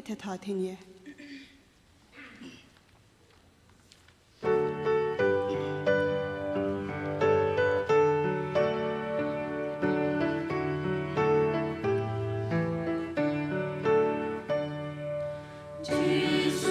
Thepfusenyü. Yes,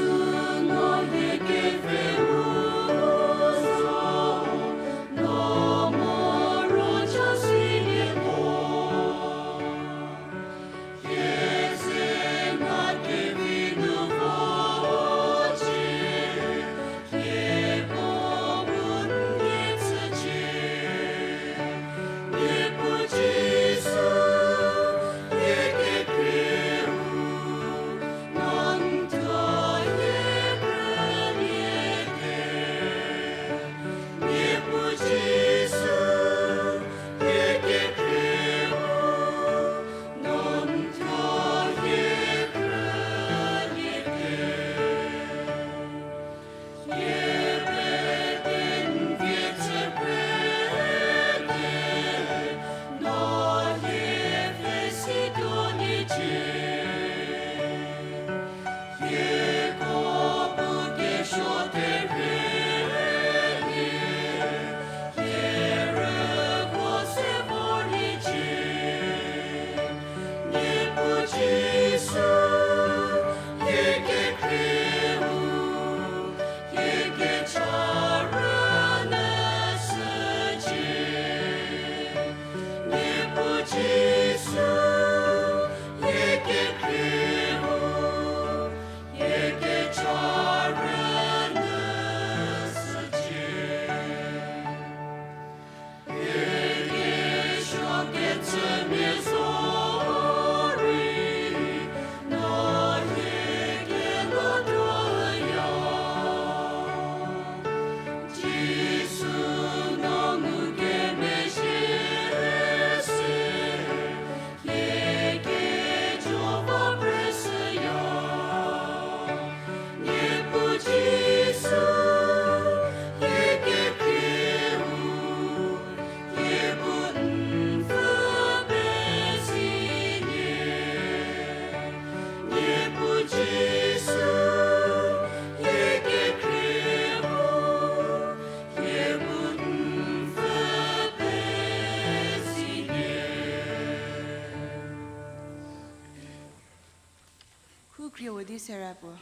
Kethodie Serabo.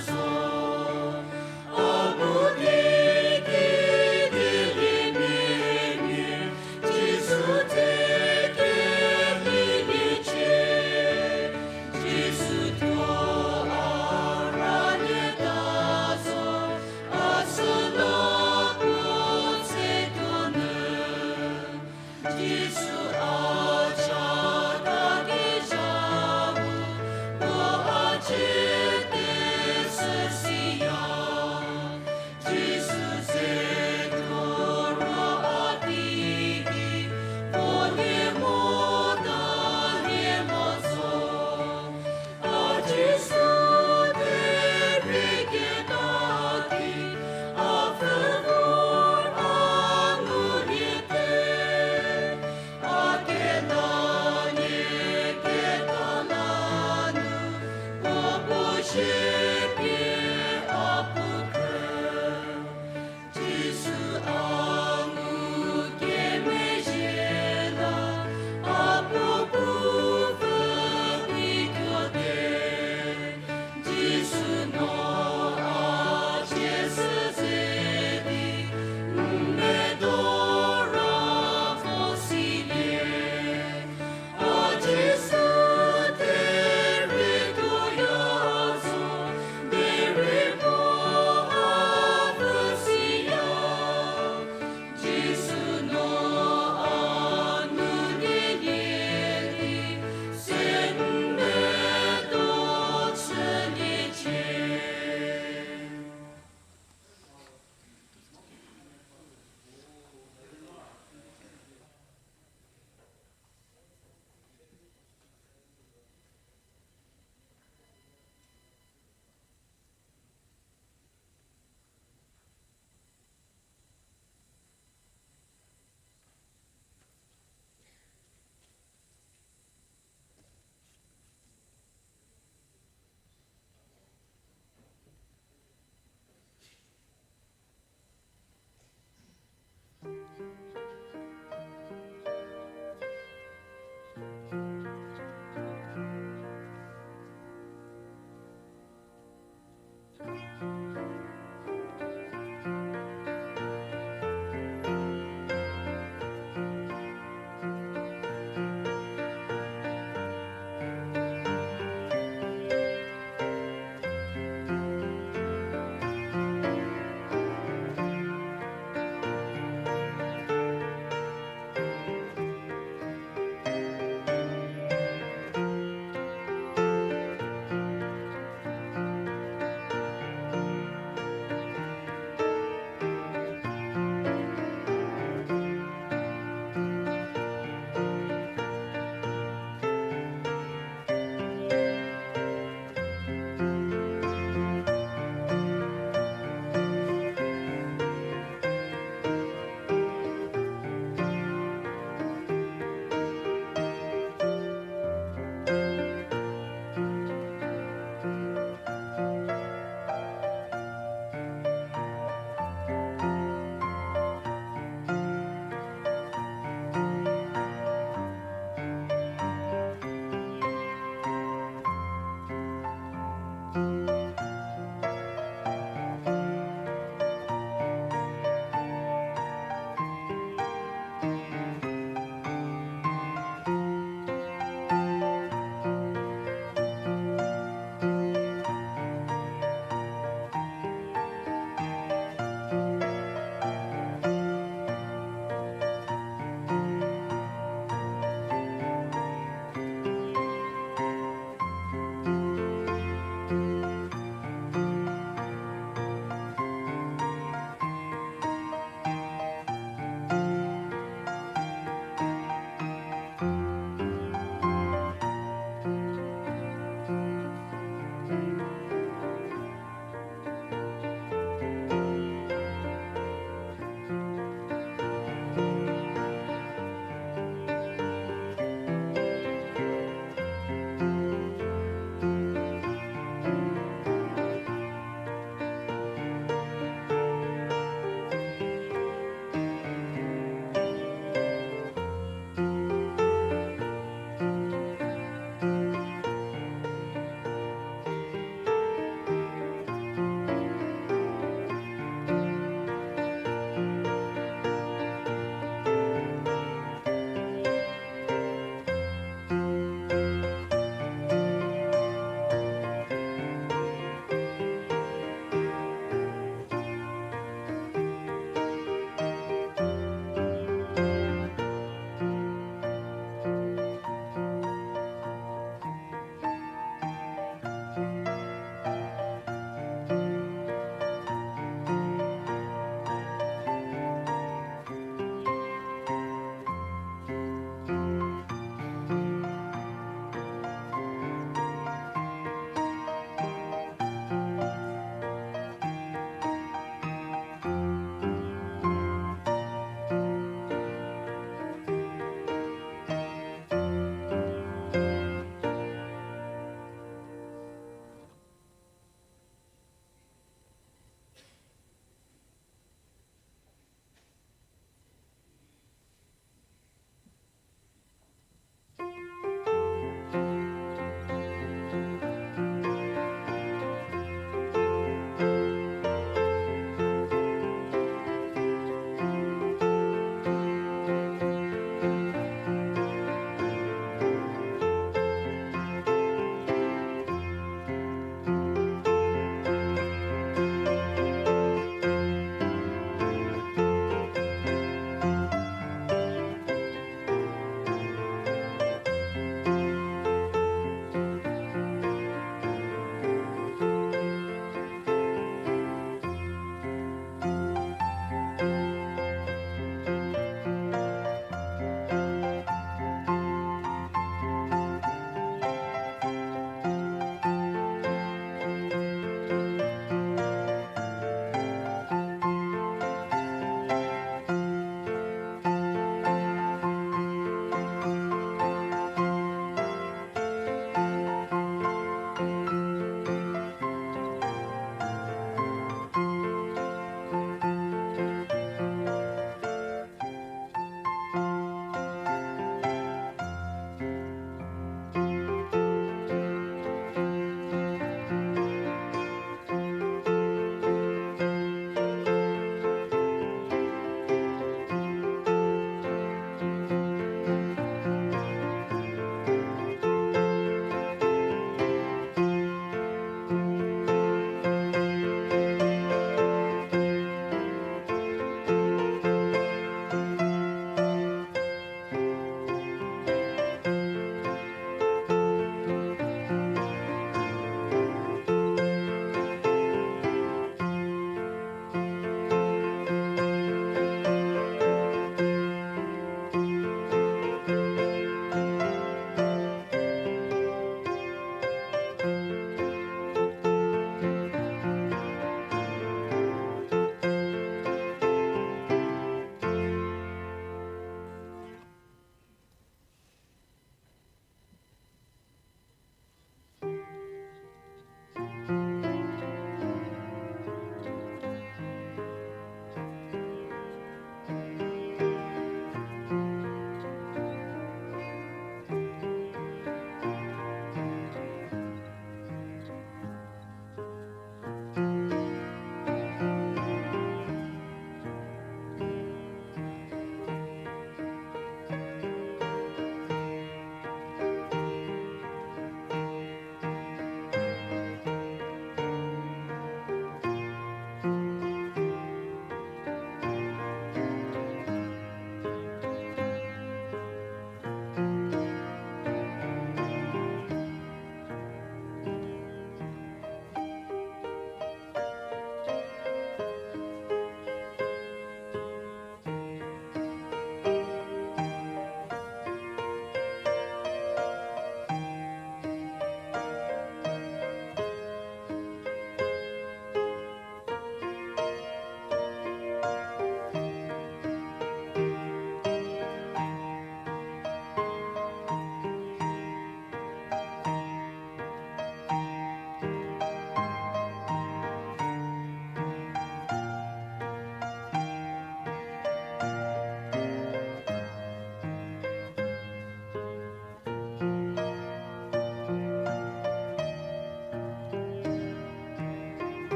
So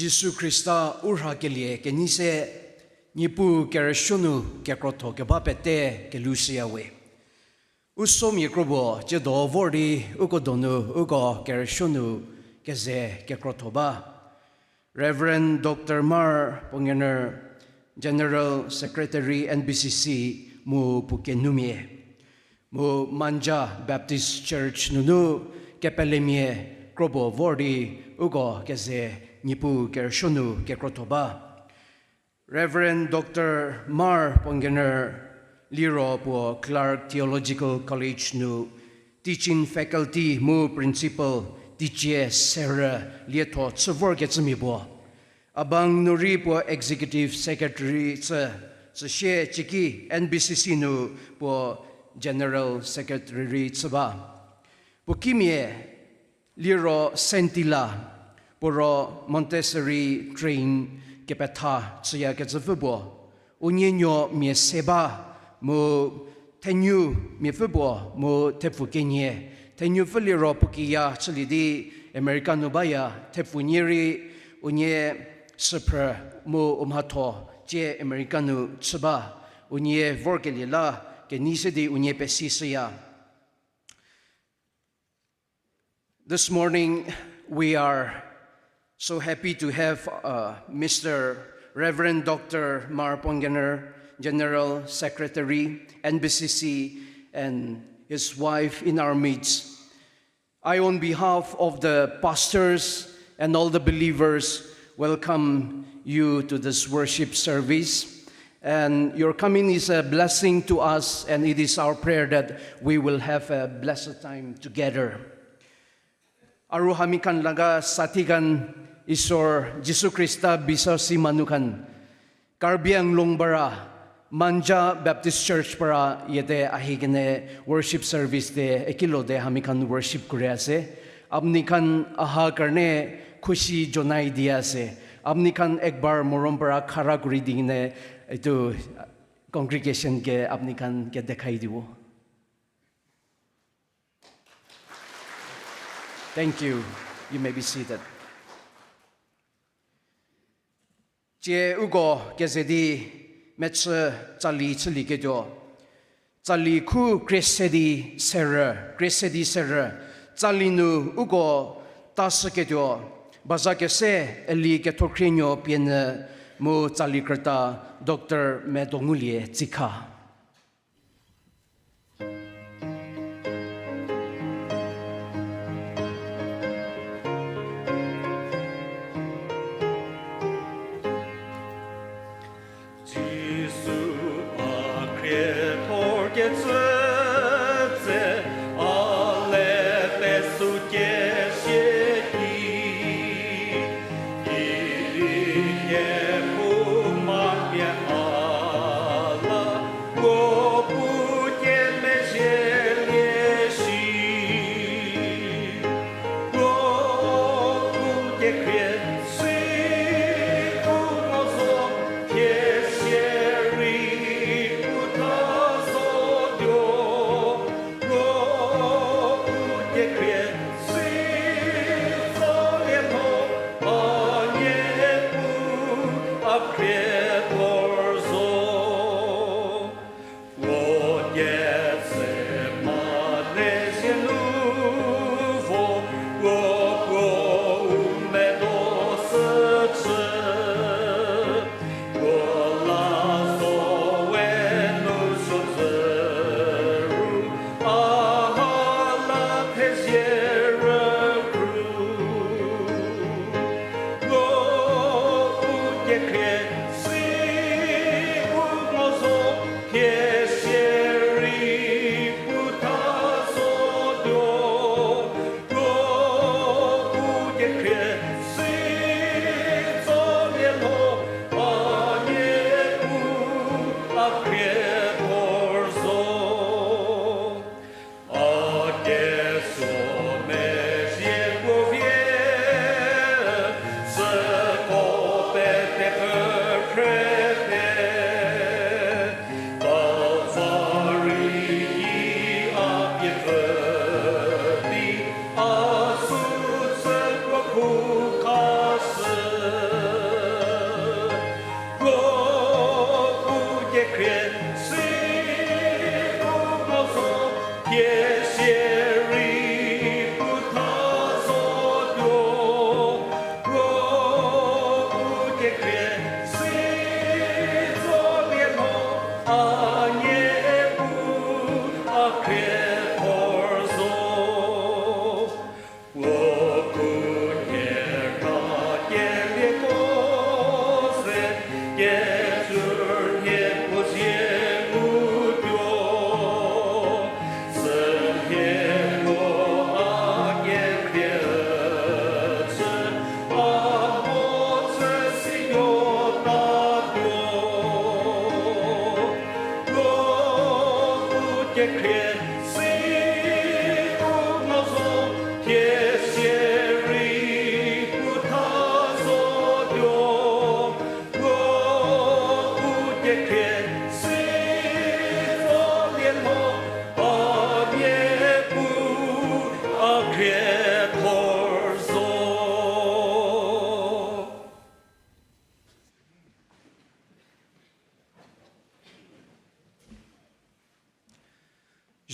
Jesu Christa urhakelie kenise nipu kereshunu kekroto kebapete kelusiawe. Usom yekrobo jedo vordi ukodonu ugo kereshunu keze kekrotoba. Reverend Dr. Pongener, General Secretary NBCC mu pukenumie. Mu Manja Baptist Church nunu kepelemie krobo vordi ugo keze nipu kereshunu kekrotoba. Reverend Dr. Pongener, Liro po Clark Theological College nu teaching faculty mu principal Ketshe Tsali lieto tsuvor ketsimibo. Abang nuri po executive secretary she chiki NBCC nu po general secretary tsaba. Po kimie Liro Sentila poro Montessori train kepetha tsaya ketsefubo. Unyenyo mie seba mo Pienyü mie fubo mo Thepfusenyü. Tenyu Liro pukiya tsalidi American nubaya Thepfusenyü unye sepra mo umhato je Americanu tsaba unye vorkelila kenisedi unye pesisaya. This morning we are so happy to have Mr. Reverend Dr. Pongener, General Secretary, NBCC, and his wife in our midst. I, on behalf of the pastors and all the believers, welcome you to this worship service. And your coming is a blessing to us, and it is our prayer that we will have a blessed time together. Aruhamikan laga satigan isor Jesu Christa bisa si manukan. Karbiang longbara Manja Baptist Church para yete ahigene worship service de ekilo de hamikan worship kurease. Abnikan aha karne khushi jonai diase. Abnikan ekbar morom para khara kuri dingine itu congregation ke abnikan ke dekhai dibo. Thank you. You may be seated. Je ugo gezedi Mechü Tsali tsali kejo. Tsali ku Ketshe Tsali Tsali nu ugo tas kejo. Bazhakese eli Kethokhrienuo Pienyü mu Tsali Krüta Dr. Medongulie Tseikha.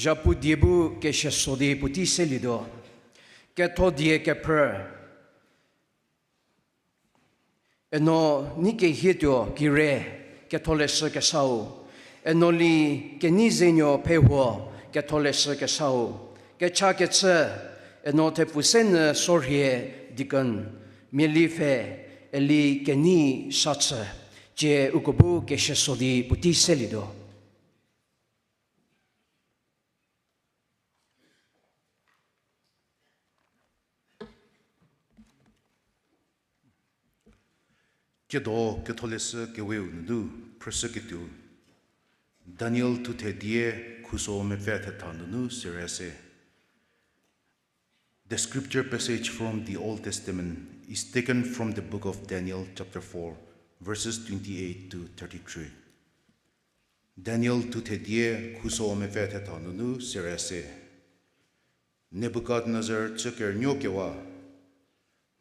Japu diebu Kethodie puti selido, Kethodie Kephrü, eno Neikehetuo Kire, Kethokhrienuo, eno li Keneizenuo Phewhuo, Kethokhrienuo, Kechakechü, eno Thepfusenyü Sorhie Dikon, Miali Pfhe, eli Keneiü Sachü, je ukubu Kethodie puti selido. Kedo Ketholese Geweunudu persecutu Daniel Tutedie Kuso Mefetetandunu Serese. The scripture passage from the Old Testament is taken from the book of Daniel chapter 4 verses 28 to 33. Daniel Tutedie Kuso Mefetetandunu Serese. Nebuchadnezzar Kechakechü Kewa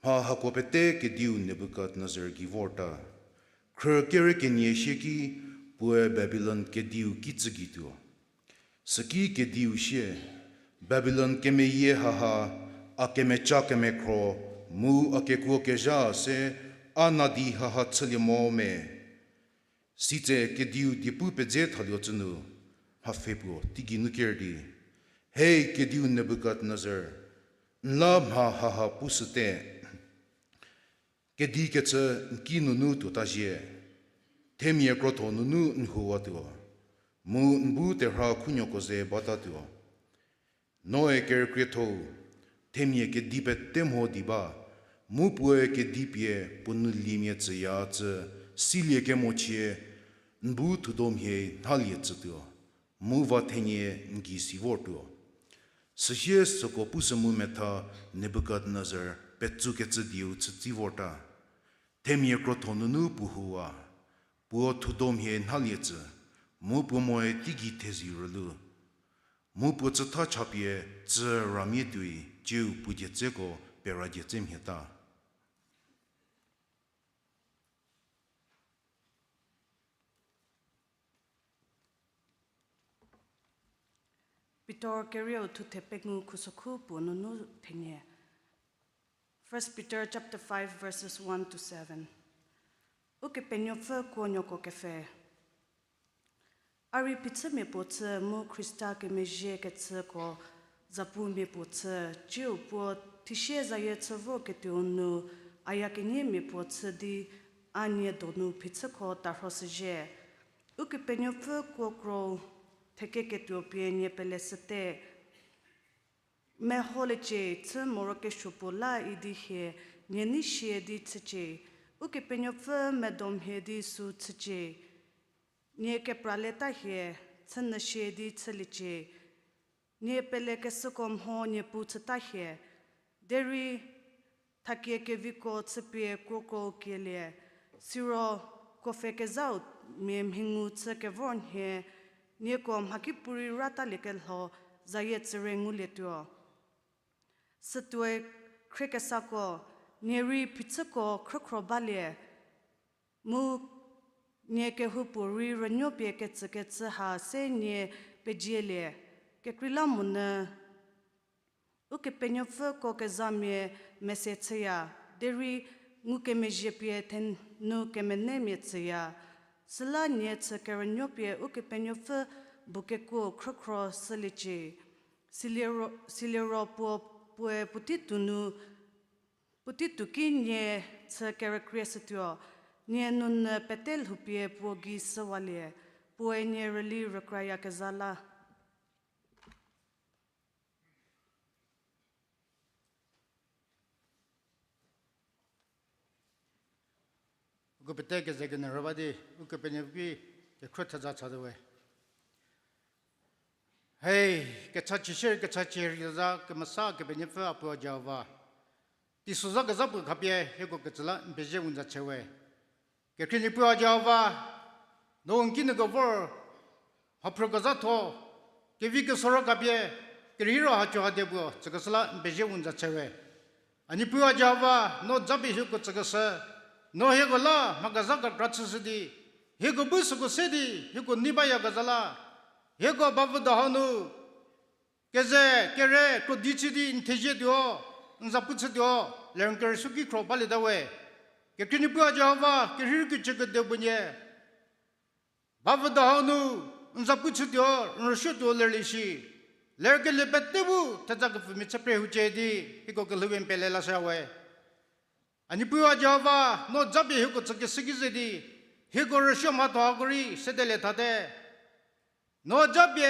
Ha hakopete ke diu Nebuchadnezzar givorta. Kire kenyesheki pue Babylon ke diu kitsugitu. Saki ke diu she Babylon ke me ye haha akeme chakeme kro mu akekuo ke ja se anadi haha tselimo me. Site ke diu Diekepu peze thalyotsunu ha Phewhuo tigi nukerdi. Hey ke diu Nebuchadnezzar nlab ha haha pusute. Khedi Ketshe Nkinu tu tajie, temie kroto nunu nhuatuo, mu nbu terha kunyokoze batatuo. Noe Kerüsuo, temie Khedi pet temho diba, mu pue Khedi pie punu limie tseya tse, silie kemochie, nbu tudomhe nhalye tsetuo, mu vatenye ngi sivortuo. Sachie soko pusamu meta Nebuchadnezzar, Petsu Ketse diu tsivorta. Temie krotonunu puhua. Puo tudomhe nhalyetse. Mu pumoe tigi tezirulu. Mu pu tsata chapie tse ramietui jiu pujetseko perajetsem heta. Pitor kerio tu tepengu kusoku pununu tenye. 1 Peter chapter 5 verses 1 to 7. Uke penyo fe konyoko kefe. Ari pitse me potse mu Krista ke meje ketse ko zapu me potse jiu po tishe zaye tsevo ke tunu ayakenye me potse di anye donu pitse ko tarhosje. Uke penyo fe kokro teke ke tu Pienyü pelesete. Me holeche tse moroke shupola idihe nyeni shedi tseche uke penyofe medom hedi su tseche nye ke praleta he tsena shedi tseliche nye pele ke sukom ho nye putseta he deri takie ke viko tsepie kroko kele siro kofe ke zaut me mhingu tse ke vorn he nye kom hakipuri rata lekel ho zayet serengulietuo Setue krikesako neri pitsako krokrobalie mu nyeke hupuri ranyopie ketse ha se nye pejiele ke krilamune uke penyofe ko ke zamie mesetseya deri nguke mejepie ten nu ke menemetseya sela nye tse ke ranyopie uke penyofe bukeko krokro selichi silero po Pue putitu kinye tse Kerüsuo nye nun petel hupie puogi sawalie pue nye reli rekraya kezala. Ukupeteke zegene robadi ukupenyepi ke Krüta zachadewe. Hey, Kechakechü za ke masa ke benyefe apo java. Ti suza ke zapu kapie heko ketsala beje unza chewe. Ke kini po java no ngine go vor hapro gazato ke vi ke soro kapie Kerüsuo hacho hadebu tsekasala beje unza chewe. Ani puwa Java no zabi hiko tsekasa no hiko la magazaka kratsidi hiko busuko sedi hiko nibaya gazala hiko babu dahanu keze kere ko dichidi inteje dio unza putse dio lernger suki kro bali dawe kekini puwa Java kerüki chekade bunye babu dahanu unza putse dio rusho dio lerlishi Lerke lebetebu tazak mitchapre hujedi hiko keluwen pelela sawe. Ani puwa Java no zabi hiko tsake sigizedi hiko rusho matagori sedele tate. No zabi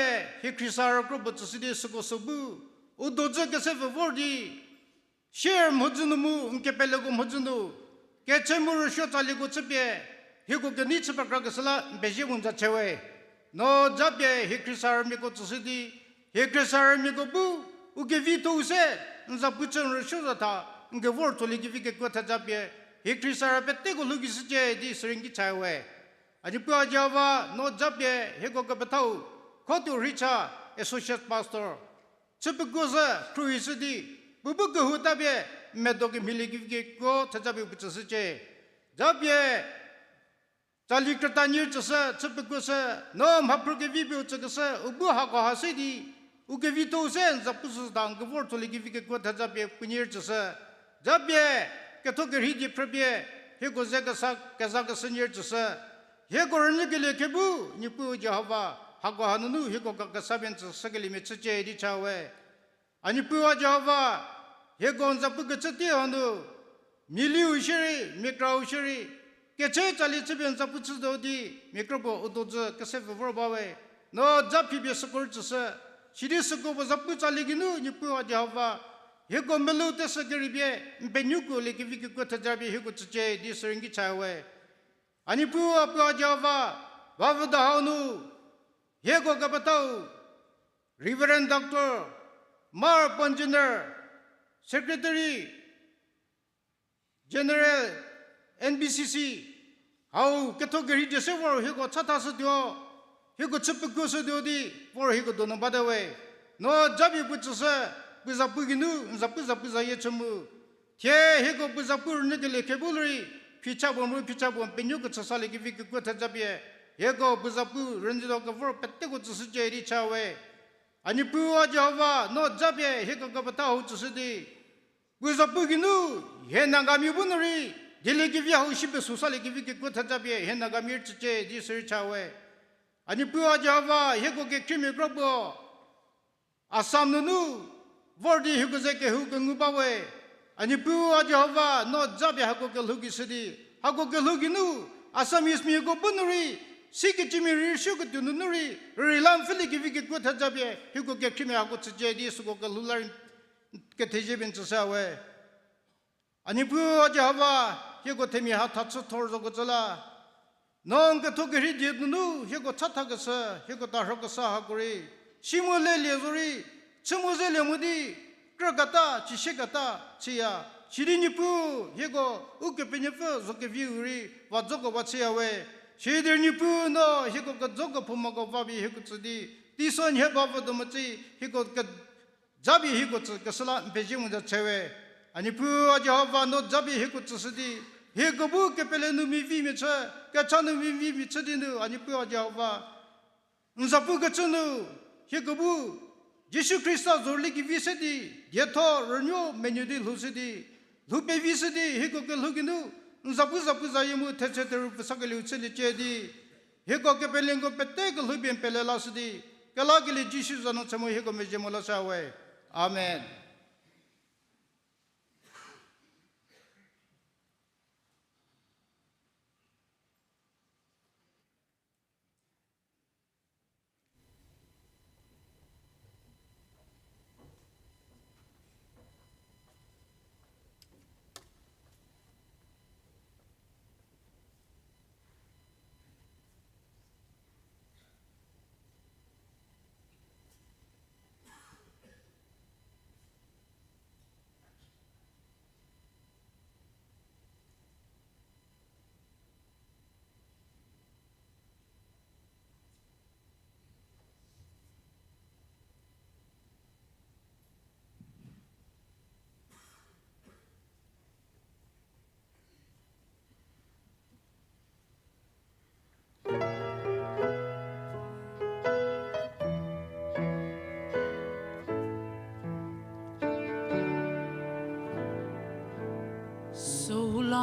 hikrisara grupo tsidi suko subu udoze kesefe vordi share mhujunu unke pelego mhujunu Ketshe rusho Tsali go tsepe hiko keneizenuo pakrakasala beje unza chewe. No zabi hikrisara miko tsidi Hekresar mikobu uke vito use nza puchen reshoza ta nge vorto ligi vike kota jabye hekresar pette go lugi sije di seringi chaiwe ani pua Java no jabye heko kapatau Khotuo Richa associate pastor chepgoza Krüta bubu go tabye medogi miligi vike ko tajabe puchsije jabye Tsali Krüta chasa chepgoza no mhapruge vibe uchagasa ubu hako hasidi Uke vito sen zapusu dang gevor to ligi vike ko thajabe Pienyü chasa jabye Kethokhrienuo prabye hego zega sak Kechakechü chasa hego Neikehetuo nipu Jehova hago hanunu hego kakasaben sageli mecheche Richa we anipu Jehova hego zapuke chete hanu Miali ushiri mikra ushiri Ketshe Tsali cheben zapusu dodi mikrobo udoze kesefe vorbawe no japi be skol chasa Shirisuko was a Puzaliginu, Nipu Java, Hiko Melute Sagaribie, Benyuku, Likivikuatajabi, Hikuche, Diseringi Chawe. Anipu Apua Java, Vavadahanu, Hego Gapatau, Reverend Dr. Pongener, Secretary General NBCC, how Kethokhrienuo Hiko Chatasio. Hiko chepgosa diodi for hiko dono badawe no jabi puchsa buzapuginu zapuza yechemu tie hiko buzapur nigele kebulri pichabo Pienyü tsali ki vik ko tajabe hiko buzapu rendido ko for pettego tsuje Richa we ani puwa Java no jabe hiko gabata hu tsudi buzapuginu henangami bunri dilegi via hu shibe susali ki vik ko tajabe henangami tsuje di Richa we Ani puwa Java heko ke kimi grobo asam nunu vordi heko zeke heko ngubawe ani puwa Java no jabe heko ke lugi sidi heko ke lugi nu asam ismi heko bunuri siki chimi rishu ke tunuri rilam fili ki vike kota jabe heko ke kimi heko tje di suko ke lular ke teje bin tsawe ani puwa Java heko temi ha tatsu torzo ko zala Non Kethokhrienuo heko chathagasa heko tarhagasa hakuri simole lezuri chimozele mudi kragata chishegata chia shirinipu heko uke penyefu zoke viuri wadzoko wachia we shedernipu no heko kadzoko pumago babi heko tsudi Dikon heba wadomachi heko jabi heko kasala beje munda chewe anipu Jehova no jabi heko tsudi heko bu kepele nu mi vi mecha Kachanu mi chadinu anipu Jehova nzapu kachanu heko bu Yesu Christa zorli ki visedi yeto renyo menyudi lusedi lupe visedi heko ke luginu nzapu zayemu tetherü pasageli ucheli chedi heko ke pelengo pette ke lupen pelelasedi kalagili Yesu zano chamo heko mejemola sawe amen.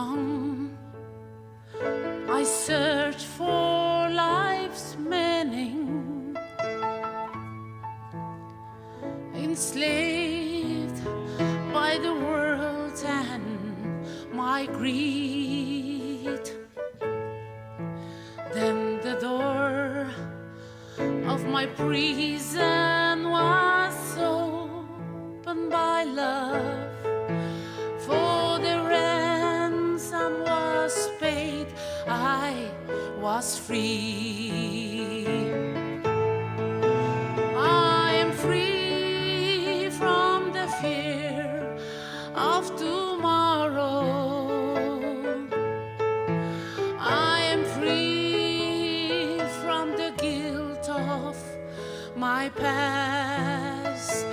long I search for life's meaning, enslaved by the world and my greed. Then the door of my prison was opened by love, for the ransom was paid, I was free. I am free from the fear of tomorrow. I am free from the guilt of my past.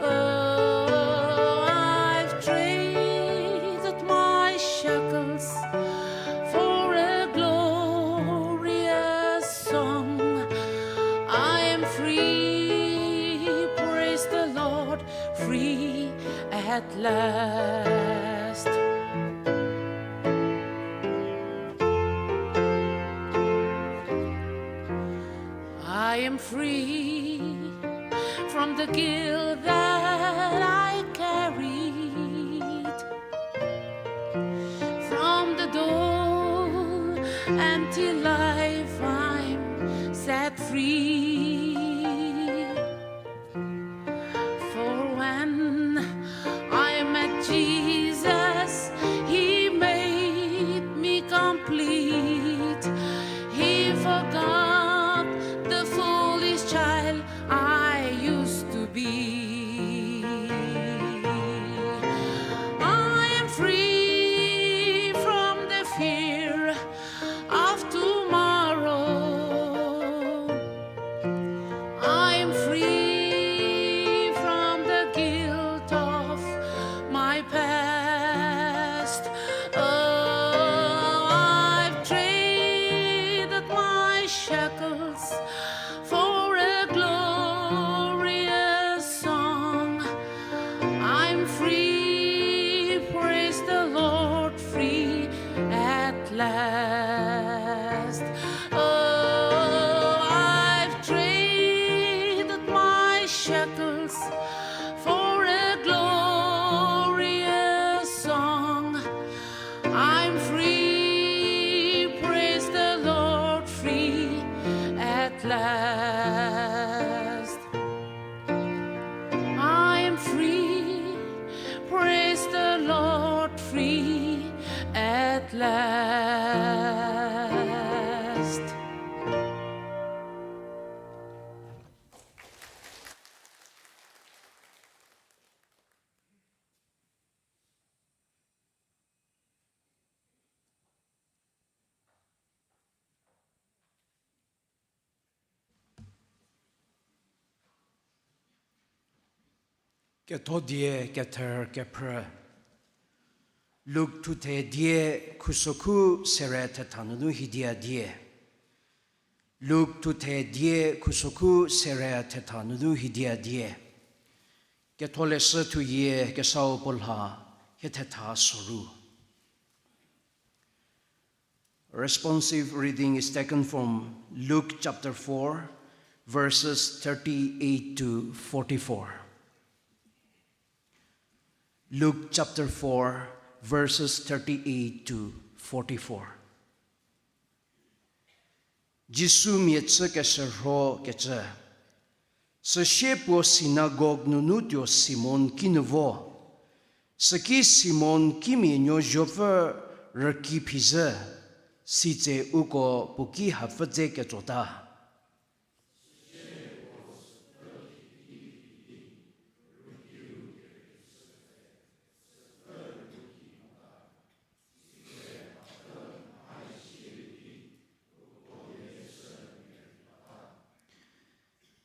Oh, I've traded my shackles for a glorious song. I am free, praise the Lord, free at last. I am free from the guilt that I carried, from the dull, empty life I'm set free. For when I met Jesus, He made me complete. He forgot the foolish child I used to be. I am free from the fear of tomorrow. I am free from the guilt of my past. Oh, I've traded my shackles for a glorious song. I'm free, praise the Lord, free at last. Oh, I've traded my shackles for a glorious song. I'm free, praise the Lord, free at last. I am free, praise the Lord, free at last. Kethodie, ketherü, Kephrü. Luk tute die kusoku sere tetanunu hidia die. Luk tute die kusoku sere tetanunu hidia die. Ketole setu ye kesau polha heteta soru. Responsive reading is taken from Luke chapter 4, verses 38 to 44. Luke chapter 4, verses 38 to 44. Jisu mietse keserho ketse. Se shepo synagogue nunutio Simon kinuvo. Se ki Simon kimi nyo jove reki pize. Sitze uko puki hafze ketota.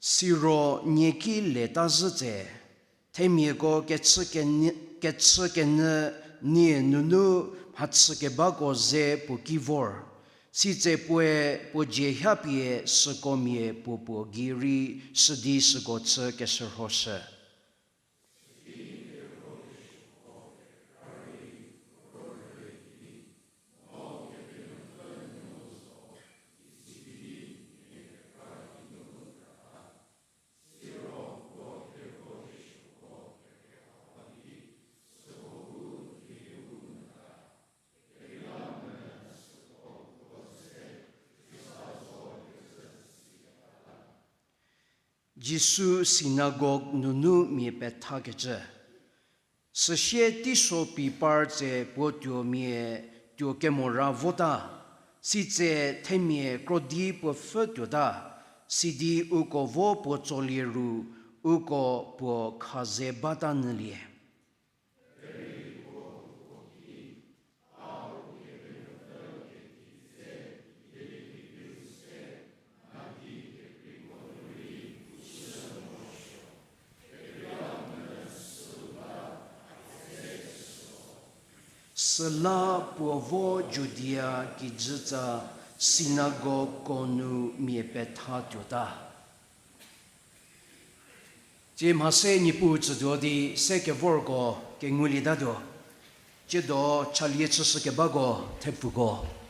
Siro nyeki leta zze, temiego Ketshe nie nunu hatskebako ze pukivor, sitze pue pojehapie sekomie popogiri sedi segotse keserhose. Jisu synagogue nunu mi Kethakechü. Sachü tiso pi parze potio mi tio kemora vota. Sitze temie Krodi Pfhe da. Sidi uko vo po tsoliru uko po kaze batanlie. Sela Phewhuo Judea Gizza synagogue konu Kethakechü da. Jim hase ni pu zdo di seke vorgo ke nguli da do. Jedo chalie tsu ke bago Thepfusenyü.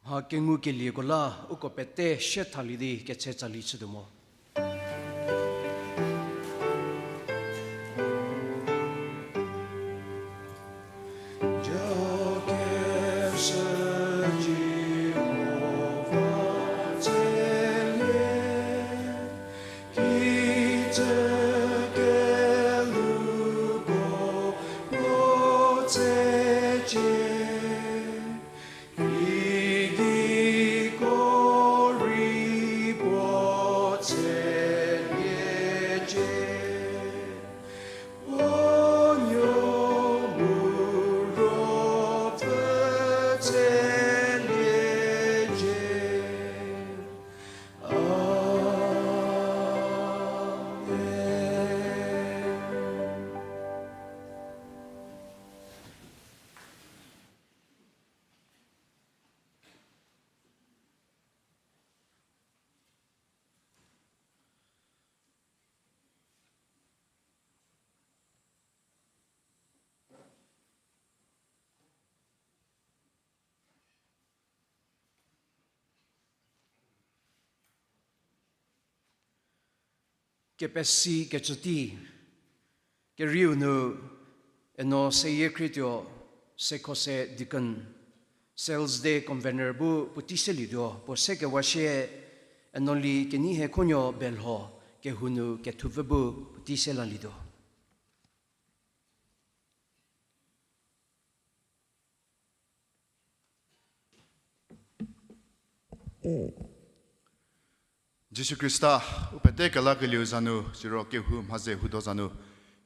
Mhakengukelieko la ukopete shetalidi Ketshe Tsali tsudumo. Kepesi Kethodie, Kerüsuo, eno seye Krüta, sekose Dikon, sales de convener bu putiselido, po seke washe enoli Keneizenuo belho, Kehunu Phewhuo putiselalido. Jesu Christa, upete kala keliu zanu, siro kehu maze hudo zanu.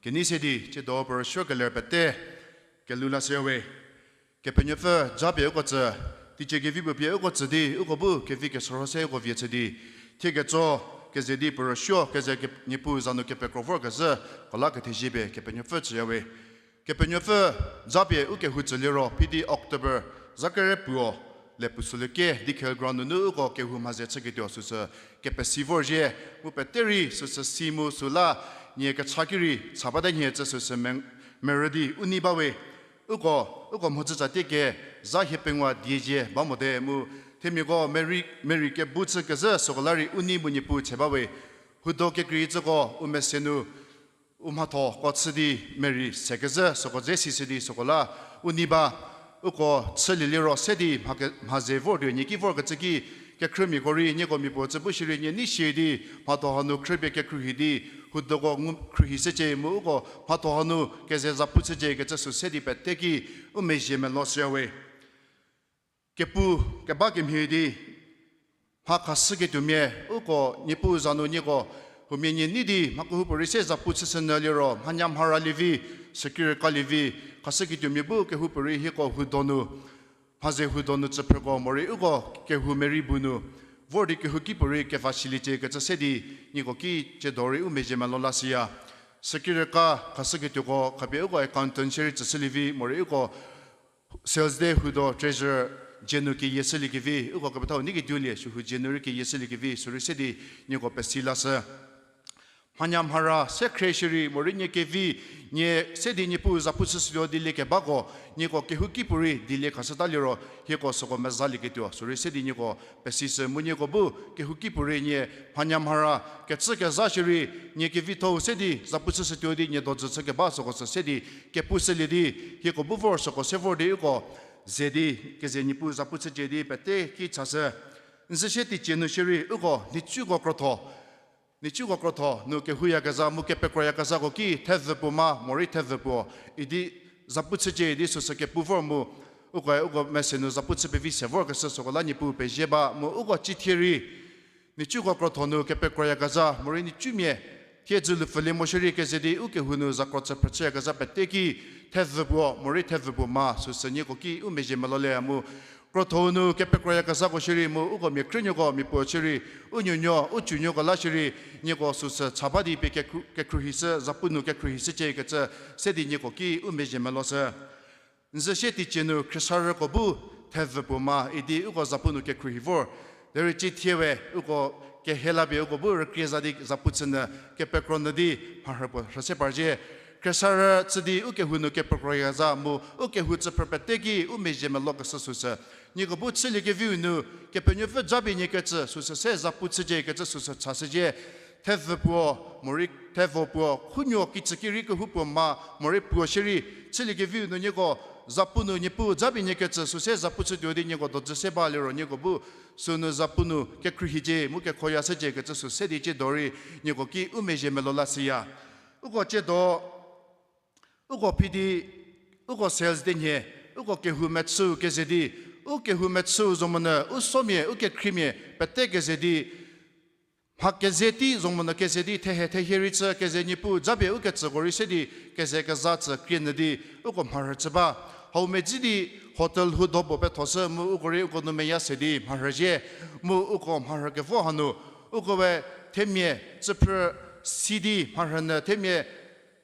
Kenisedi, che do per shogaler pete, kelula sewe. Ke Pienyü jabe ukotze, ti che gevi bu pie ukotze di, ukobu ke vi ke sorhie uko vietse di. Tege zo, ke zedi per sho, ke ze ke nipu zanu ke pekrofor ke ze, kala ke tijibe ke Pienyü tsewe. Ke Pienyü jabe uke hutzeliro, pidi October, Zakere le pusuleke dikel grandunu ko ke hu maze tsegedio susa ke pesivorje mu peteri susa simu sula nie ka chakiri chabada nie tse susa merodi unibawe uko motza teke za hepengwa dieje bamode mu temigo meri ke butse ke za sokolari unibuni pu chebawe hudo ke krizo umesenu umhato kotsidi meri sekeza sokoje sisidi sokola uniba uko tseliliro sedi mhazevo de nikivor gatski ke krimi gori ni gomi bo tsebushiri ni nishidi patohanu krebe ke kruhidi hudogo kruhiseje mu uko patohanu ke zeza putseje ke tsu sedi peteki umeje melosyawe kepu ke bagim hidi pakasge dumye uko nipu zanu nigo humini nidi maku porise za putsenaliro hanyam haralivi secure kalivi kaseki dumyebu ke hupuri hiko hudonu haze hudonu tsepego mori ugo ke humeri bunu vordi ke hukipuri ke facilite ke tsedi nigo ki chedori umeje malolasia secure ka kaseki tugo kabe ugo accountant sheri tselivi mori ugo sales day hudo treasurer jenu ki yeseli kivi ugo kabata nigi dulie shu jenu ki yeseli kivi surisedi nigo pesilasa Hanyam hara secretary morinye kevi nye sedi nye pu zaputsio dile ke bago nye ko ke hukipuri dile kasadaliro heko soko mezali ke tio suri sedi nye ko pesis munye ko bu ke hukipuri nye hanyam hara ke tsike zashiri nye ke vito sedi zaputsio di nye dozo tsike ba soko sedi ke puseli di heko bu vor soko sevor di ko zedi ke ze nye pu zaputsio di pete ki chase nse sheti chenu shiri ugo ni chugo kroto Nichugo kroto no ke huya gaza muke pekroya gaza ko ki Thepfusenyü ma mori Thepfusenyü idi zaputseje di so ke puformu ugo mesenu zaputse vise vorga so ko lani pu pejeba mo ugo chithiri nichugo kroto no ke pekroya gaza mori ni chumie tiezul fele moshiri ke zedi uke hunu zakrotse preche gaza peteki Thepfusenyü mori Thepfusenyü ma so senye ko ki umeje malole amu Krotonu kepekroya kasako shiri mu ugo mi krinyogo mi po shiri unyonyo uchunyo la shiri nyego susa chabadi pe ke kruhisa zapunu ke kruhisa che ke sedi nyego ki umeje melosa nze sheti chenu krisara ko bu Thepfusenyü ma idi ugo zapunu ke kruhivor deri chithiewe ugo ke helabe ugo bu rekrezadi zaputsena ke pekronadi parbo rase parje Kresara Tsadi Ukehunu Keproyaza Mu Ukehutsa Perpetegi Umejema Logasusa. Nico Butsili give you new Kepphü for Jabi Nikets, Susa says Aputsaje gets a Susa Tassaje, Thepfusenyü, Morik Phewhuo, Khunyo Kitsakiriko Hupoma, Moripua Shiri, Chili give you Nigo, Zapunu Nipu, Jabi Nikets, Susa Zaputsu Nigo, Dosebali or Nigobu, Sunu Zapunu, Kethokhrienuo, Mukekoya Saje gets a Susedi Dori, Nigoki, Umejemelolasia. Ugo Chedo, Ugo Pidi, Ugo Sales Denye, Ugo Kehumetsu, Kezedi, Ukehumetsu Zomana, Usomie, Ukekrime, Pategezedi, Mhakengukelieko Zomana Kezedi, Teheritza, Kezenipu, Zabe Uketsagorisedi, Kezekazatsa, Keneiü, Ugo Mharatsaba, Haumezidi, Hotel Hudobo Betosa, Mu Ugori Ugonumeya Sedi, Maharaje, Mu Ugo Mharagevohanu, Ugowe, Temie, Zipper CD, Marhana, Temie,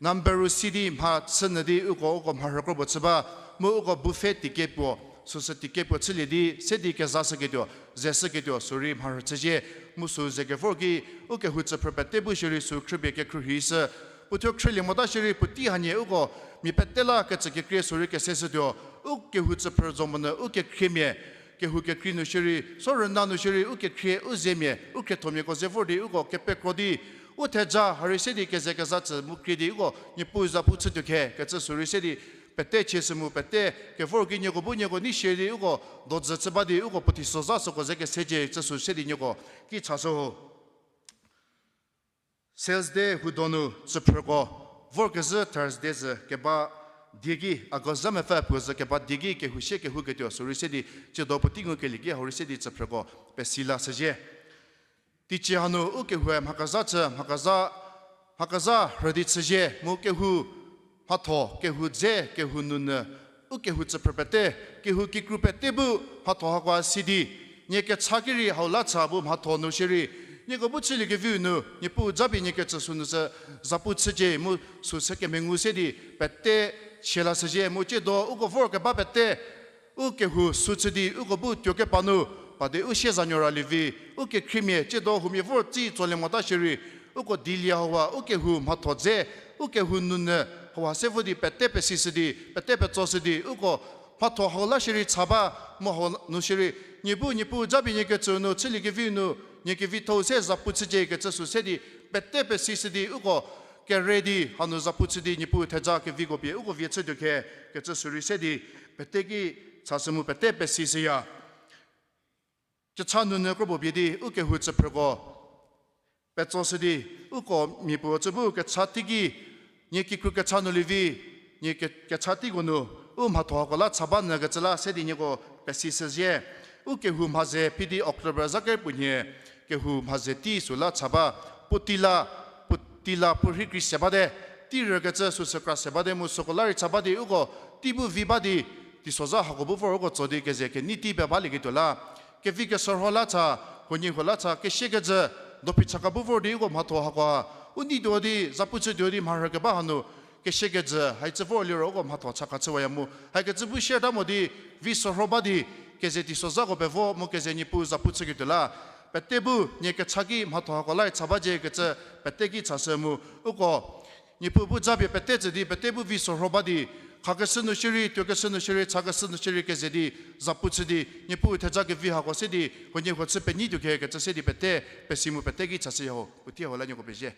Numberu CD, Mhatsanadi, Ugo, Mharagobotsaba, Mu Ugo Buffet Diekepu. Susa Diekepu Tsili Sedi Kazasagedo, Zesagedo, Suri Mharatsaje, Musu Zegevorgi, Ukehutsa Perpetebu Shiri Su Kribbe Kekhrü, Putok Trilling Modashiri, Putihanye Ugo, Mipetela Ketsakekri Suri Kesedo, Ukehutsa Perzomana, Ukekrime, Kehokhrienuo Shiri, Sorhie Shiri, Ukekrie Uzemie, Uketomiko Zevordi, Ugo Kephrü, Uteja, Harisedi Kezekazatsa, Mukridi Ugo, Nipuza Putsuke, Katsuri Sedi. Pete Chesemu Pete, Kevorgi Bunyago Nisheri Ugo, Dodzabadi Ugo Potisozaso, Zeke Seje, Tsu Sedi Nugo, Kichaso Sales Day Hudonu, Supergo, Vorkaz Thursdays, Keba Digi, Agozama Fap was the Keba Digi, Kehusheke Hugetio, Surisedi, Chedopotingukelieki, Horisedi Tsaprego, Pesila Saje. Tichihanu Ukehu, Hakazata, Hakaza, Raditsaje, Mukehu. Hato, Kehudze, Kehunun, Ukehutsa Perpete, Kehuki Grupetebu, Hato Hagwa Sidi, Nieketsagiri, Haulatsabu, Hato Nushiri, Nikobutsili Gevunu, Nipu Zabi Niketsunusa, Zaputsaje, Mu Suseke Mengusedi, Pete, Shelasaje, Muchedo, Ugovorka Babete, Ukehu, Sutsidi, Ugobu, Yokepanu, Pade Ushezanora Livi, Uke Krime, Chedo, whom you vorti, Tolemotashiri, Uko Dilia, Ukehu, Matodze, Ukehunun. Sevodi Petepe Sisidi, Petepe Tosidi, Ugo, Pato Holashiri Taba, Moho Nushiri, Nipu, Jabi Niketsuno, Chiligivinu, Nikivito says Zaputsije gets us Sedi, Petepe Sisidi, Ugo, get ready, Hanu Zaputsidi, Nipu, Tajaki Vigobi, Ugo Vietsuke, gets us Sedi, Petegi, Sasamu Petepe Sisia. Jachanu Negrobidi, Ukehutsa Prego, Petosidi, Ugo, Mipu, Tabu, get Satigi. Nieki Krukachanulivi, Niekachatigono, Hatogola, Sabana Gatzala, Sedinigo, Pesisaje, Ukehum has a PD October Zakerpunye, Kehum has a tea, Sula Saba, Putila, Purhikri Sabade, Tiragaza, Susakra Sabade, Musokolari Sabadi, Ugo, Tibu Vibadi, Tisoza Hagobu for Ugo Zodi Gazek, Niti Babaligitola, Kevika Sorholata, Honyiholata, Keshegaza, Dopichakabu for the Ugo Mato Hagua. Undi Dodi, Zaputsu Dodi Maragabano, Keshegedza, Haitzavolio, Mato Chakatsuamu, Hagazubu Shadamodi, Viso Robadi, Kezeti Sozago Bevo, Mokazenipu, Zaputsugitula, Petebu, Niekachagi, Matohakolai, Sabaje, Geta, Petegi Tasemu, Ugo, Nipu Zabi Petezi, Petebu Viso Robadi, Kagasunu Shiri, Togasunu Shiri, Tagasunu Shiri Kezedi, Zaputsidi, Nipu Tajaki Vihago City, when you would sip a need to get a city Pete, Pesimu Petegi Tasio, Putia Lanyo Beje.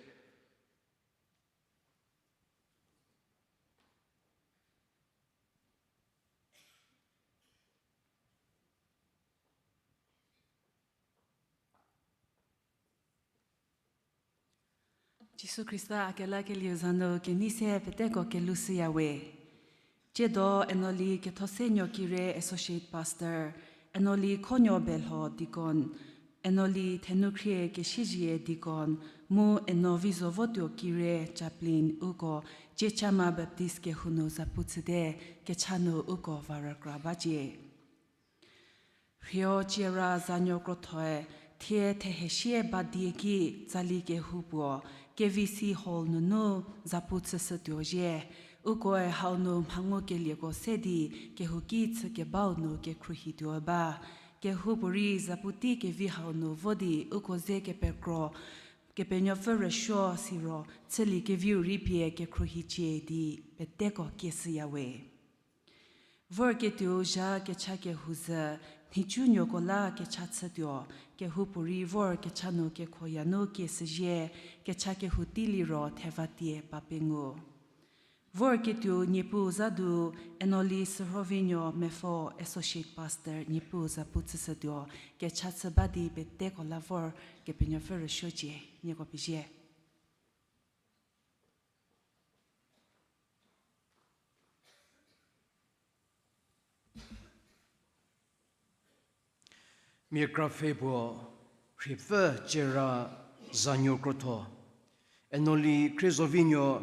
Jesu Christa akela ke liuzano ke nise peteko ke lusiawe. Jedo enoli ke Thepfusenyü Kire associate pastor, enoli konyo belho Dikon, enoli tenukrie ke shijie Dikon, mu enovizo voto Kire chaplain uko jechama baptist ke hunu zaputsude ke chanu uko varagrabaje. Rhieo-Tseira zanyo krotoe tie teheshie Mechü Tsali ke Phewhuo. KVC hall no Zaputsa Dioje, Ugoe how no Mhakengukelieko Sedi, Kehukits Gebao no Kephrü ba, Kehuburi Zaputi Kevi how no Vodi, Uko Zeke Pekro, ke Pienyü Phewhuo siro tseli ke view ripie ke Krüta di beteko ke siyawe. Vor ke tu ja ke chake huza nichu nyokola ke chatsadio ke hupuri vor ke chanu ke khoyanu ke sije ke chake hutili ro thevatie papengu. Vor ke tu nipu zadu enoli Sorhie mefo associate pastor nipu za putsadio ke chatsabadi beteko la vor ke Pienyü Phewhuo je nyeko pije. Mirkra Phewhuo, Rhieo-Tseira zanyo Khotuo, enoli Krüta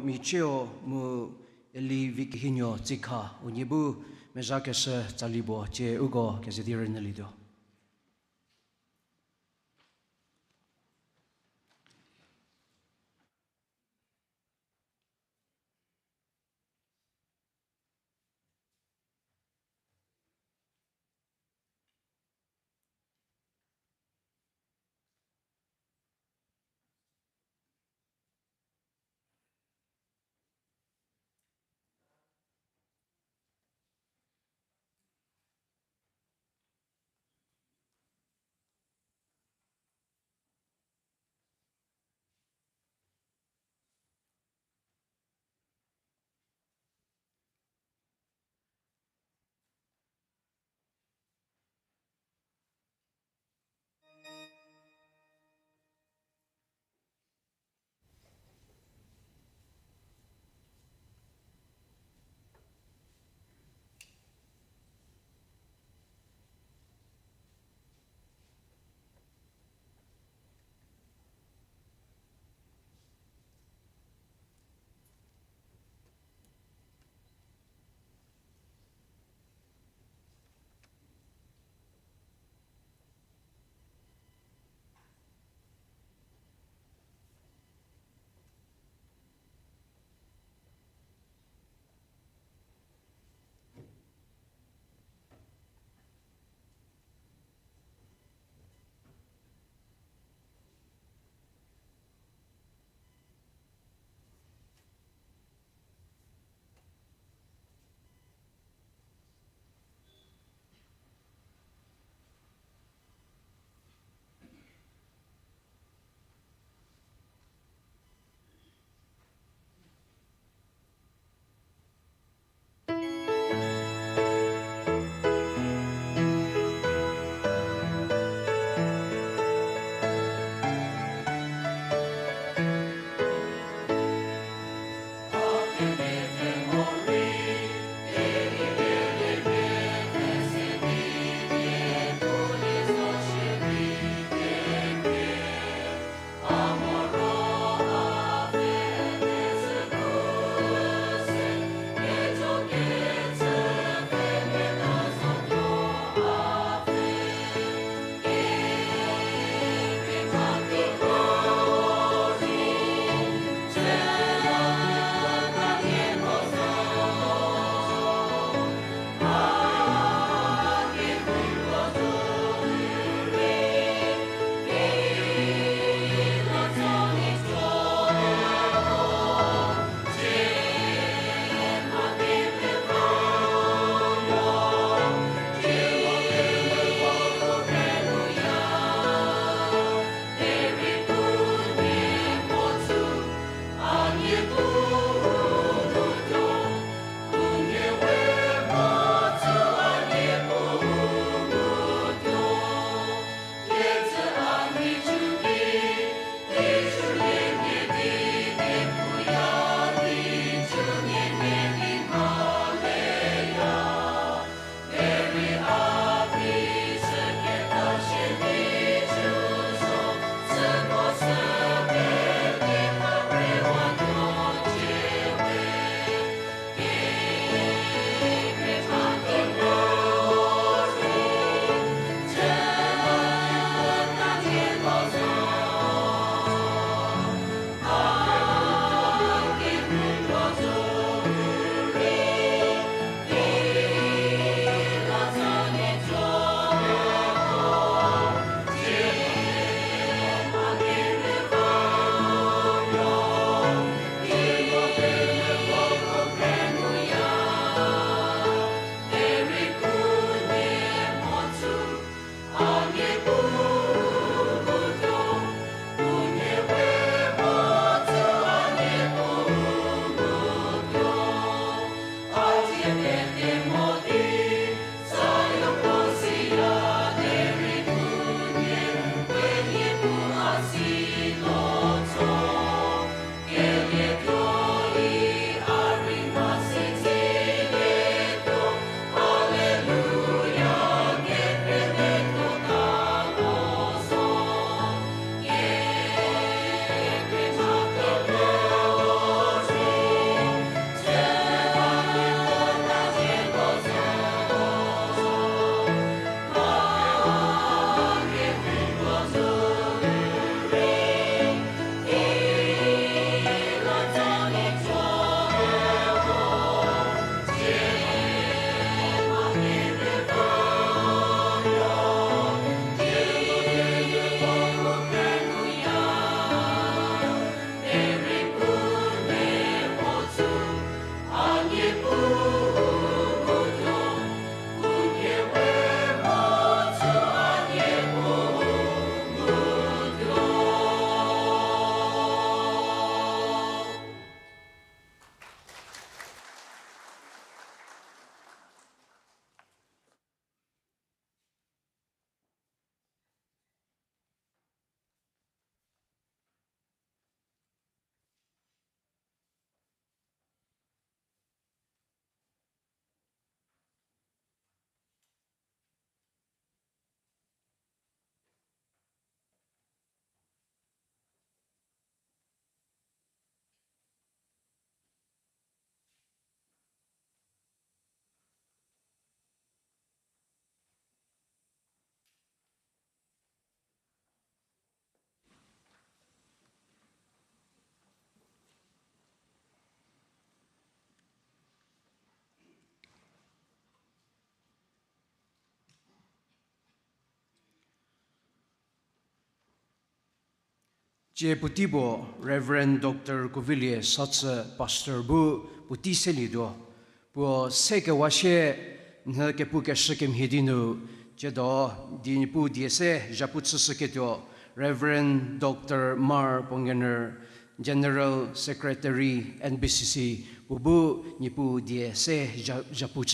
Mechü mu eli Vikhinyo Tseikha unyibu Bazhakese Tsalibo je ugo Kethodie nelido. Putibo, Reverend Dr. Kuvilie, such Pastor Bu Putiselido, Bu Seke Washe, Nhekepu Keshakim Hidinu, Jedo, Dinipu Diese, Japutsuketo, Reverend Dr. Mar Pongener, General Secretary, NBCC, Bubu Nipu Diese, Japutsu.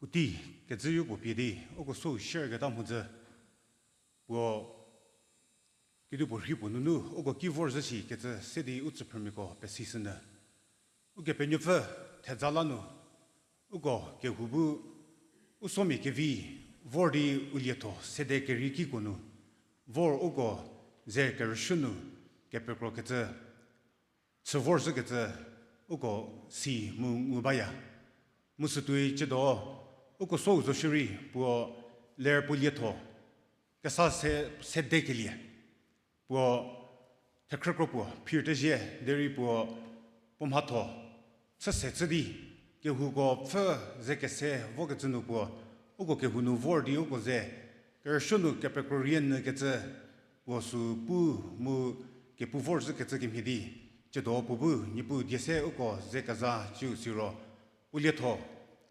Uti, Ketsu Pidi, Oko so share Gatamuza, Wo Kidupo Hipununu, Oko Kivorzashi, get a city Utsupermico, Pesisana, Uke Penyufa, Tezalano, Ugo, Kehubu, Usomi Kevi, Vordi Ulieto, Sede Kerikikunu, Vor Ugo, Zer Kerüsuo, Kephrü, Tsevorza, Ugo, Si Mubaya, Musutui Chedo. Uko so zoshiri po ler pulieto kasa se dekelie po tekroko po pirteje deri po pomhato sa setsedi ke hugo Pfhe zekese vogetsunu po uko ke hunu vordi uko ze kershunu ke pekrorien ketse po su pu mu ke pu vorze ketse kimhidi chedo bu ni pu diese uko zekaza chu siro ulieto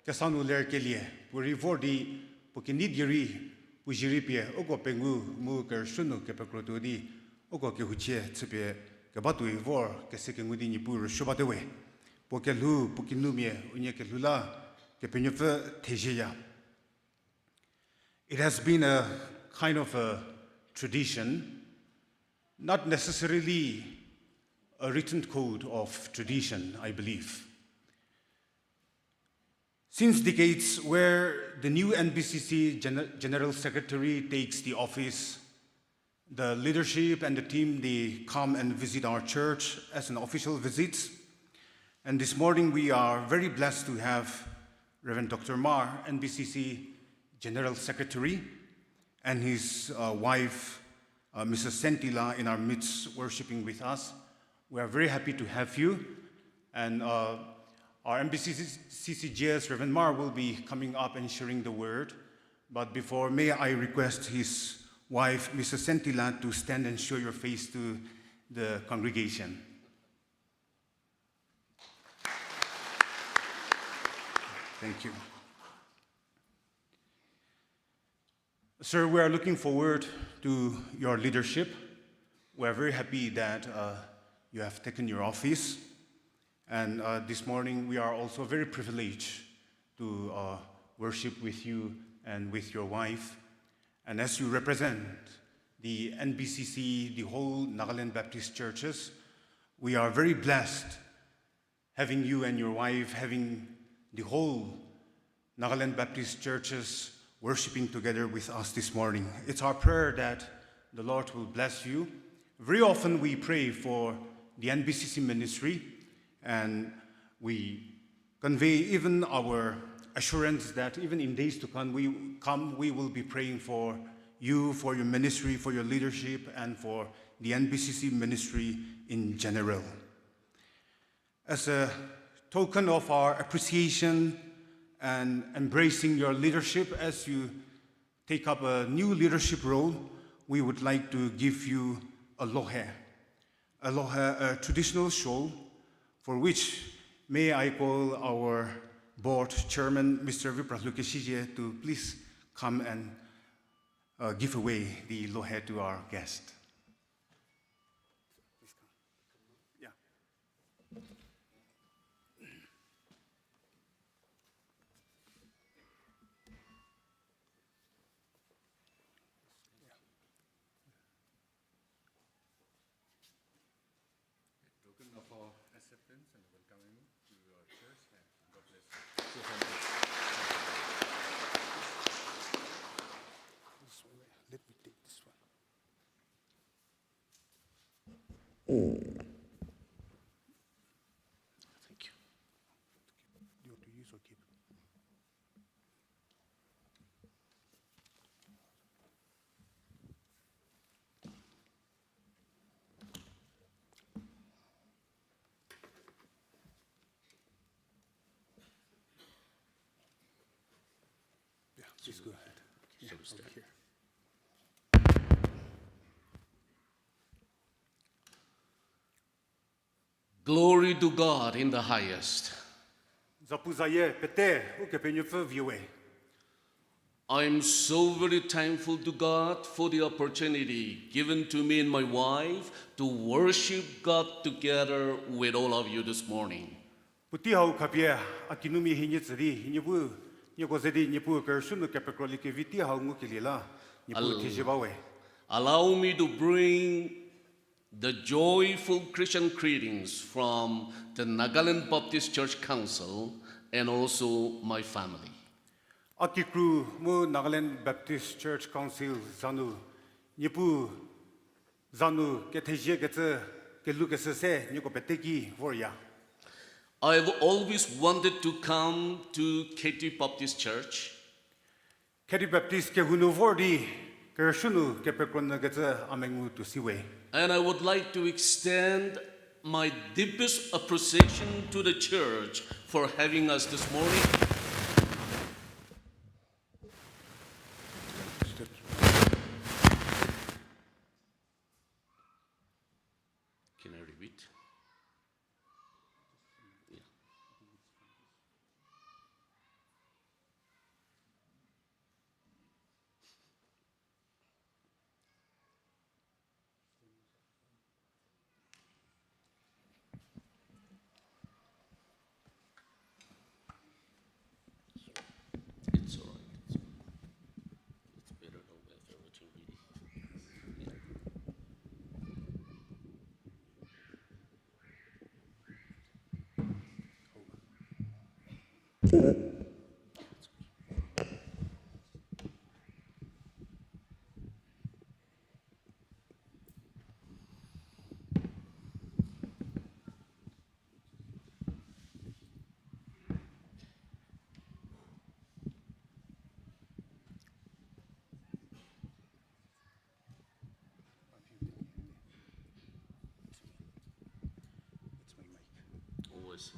Kasanu ler kelie, puri vordi, pukinidiri, pujiripie, oko pengu, mu kersuno Kethodie, oko kehuche, tsepe, kabatui vor, kesekengudi ni pur shobatewe, pokelu, pukinumie, unyekelula, Pienyü tejeya. It has been a kind of a tradition, not necessarily a written code of tradition, I believe. Since decades where the new NBCC General Secretary takes the office, the leadership and the team, they come and visit our church as an official visit. And this morning we are very blessed to have Reverend Dr. Mar, NBCC General Secretary, and his wife, Mrs. Sentila, in our midst worshiping with us. We are very happy to have you. And our NBCC Reverend Mar will be coming up and sharing the word. But before, may I request his wife, Mrs. Sentila, to stand and show your face to the congregation. Thank you. Sir, we are looking forward to your leadership. We are very happy that you have taken your office. And this morning, we are also very privileged to worship with you and with your wife. And as you represent the NBCC, the whole Nagaland Baptist churches, we are very blessed having you and your wife, having the whole Nagaland Baptist churches worshiping together with us this morning. It's our prayer that the Lord will bless you. Very often we pray for the NBCC ministry, and we convey even our assurance that even in days to come, we will be praying for you, for your ministry, for your leadership, and for the NBCC ministry in general. As a token of our appreciation and embracing your leadership as you take up a new leadership role, we would like to give you a lohe, a traditional shawl, for which may I call our board chairman, Mr. Vipralukeshije, to please come and give away the lohe to our guest. Yeah. Let me take this one. Thank you. You want to use or keep? Yeah, please go ahead. Yeah, over here. Glory to God in the highest. Zapuzaye pete ukepenyu Phewhuo. I'm so very thankful to God for the opportunity given to me and my wife to worship God together with all of you this morning. Puti hau kapia akinumi hinyetsri hinyebu nyekozedi nyepu Kerüsuo kepekrolike viti hau ngukilila nyepu tijibawe. Allow me to bring the joyful Christian greetings from the Nagaland Baptist Church Council and also my family. Akikru mu Nagaland Baptist Church Council zanu nyepu zanu ketheje ketse kelukese se nyeko peteki vorya. I've always wanted to come to Khedi Baptist Church, Khedi Baptist ke hunu vordi Kerüsuo kepekron ketse amengu tu siwe. and I would like to extend my deepest appreciation to the church for having us this morning. Can I repeat? Yeah. It's all right. It's better than everything really. It's my mic. Always.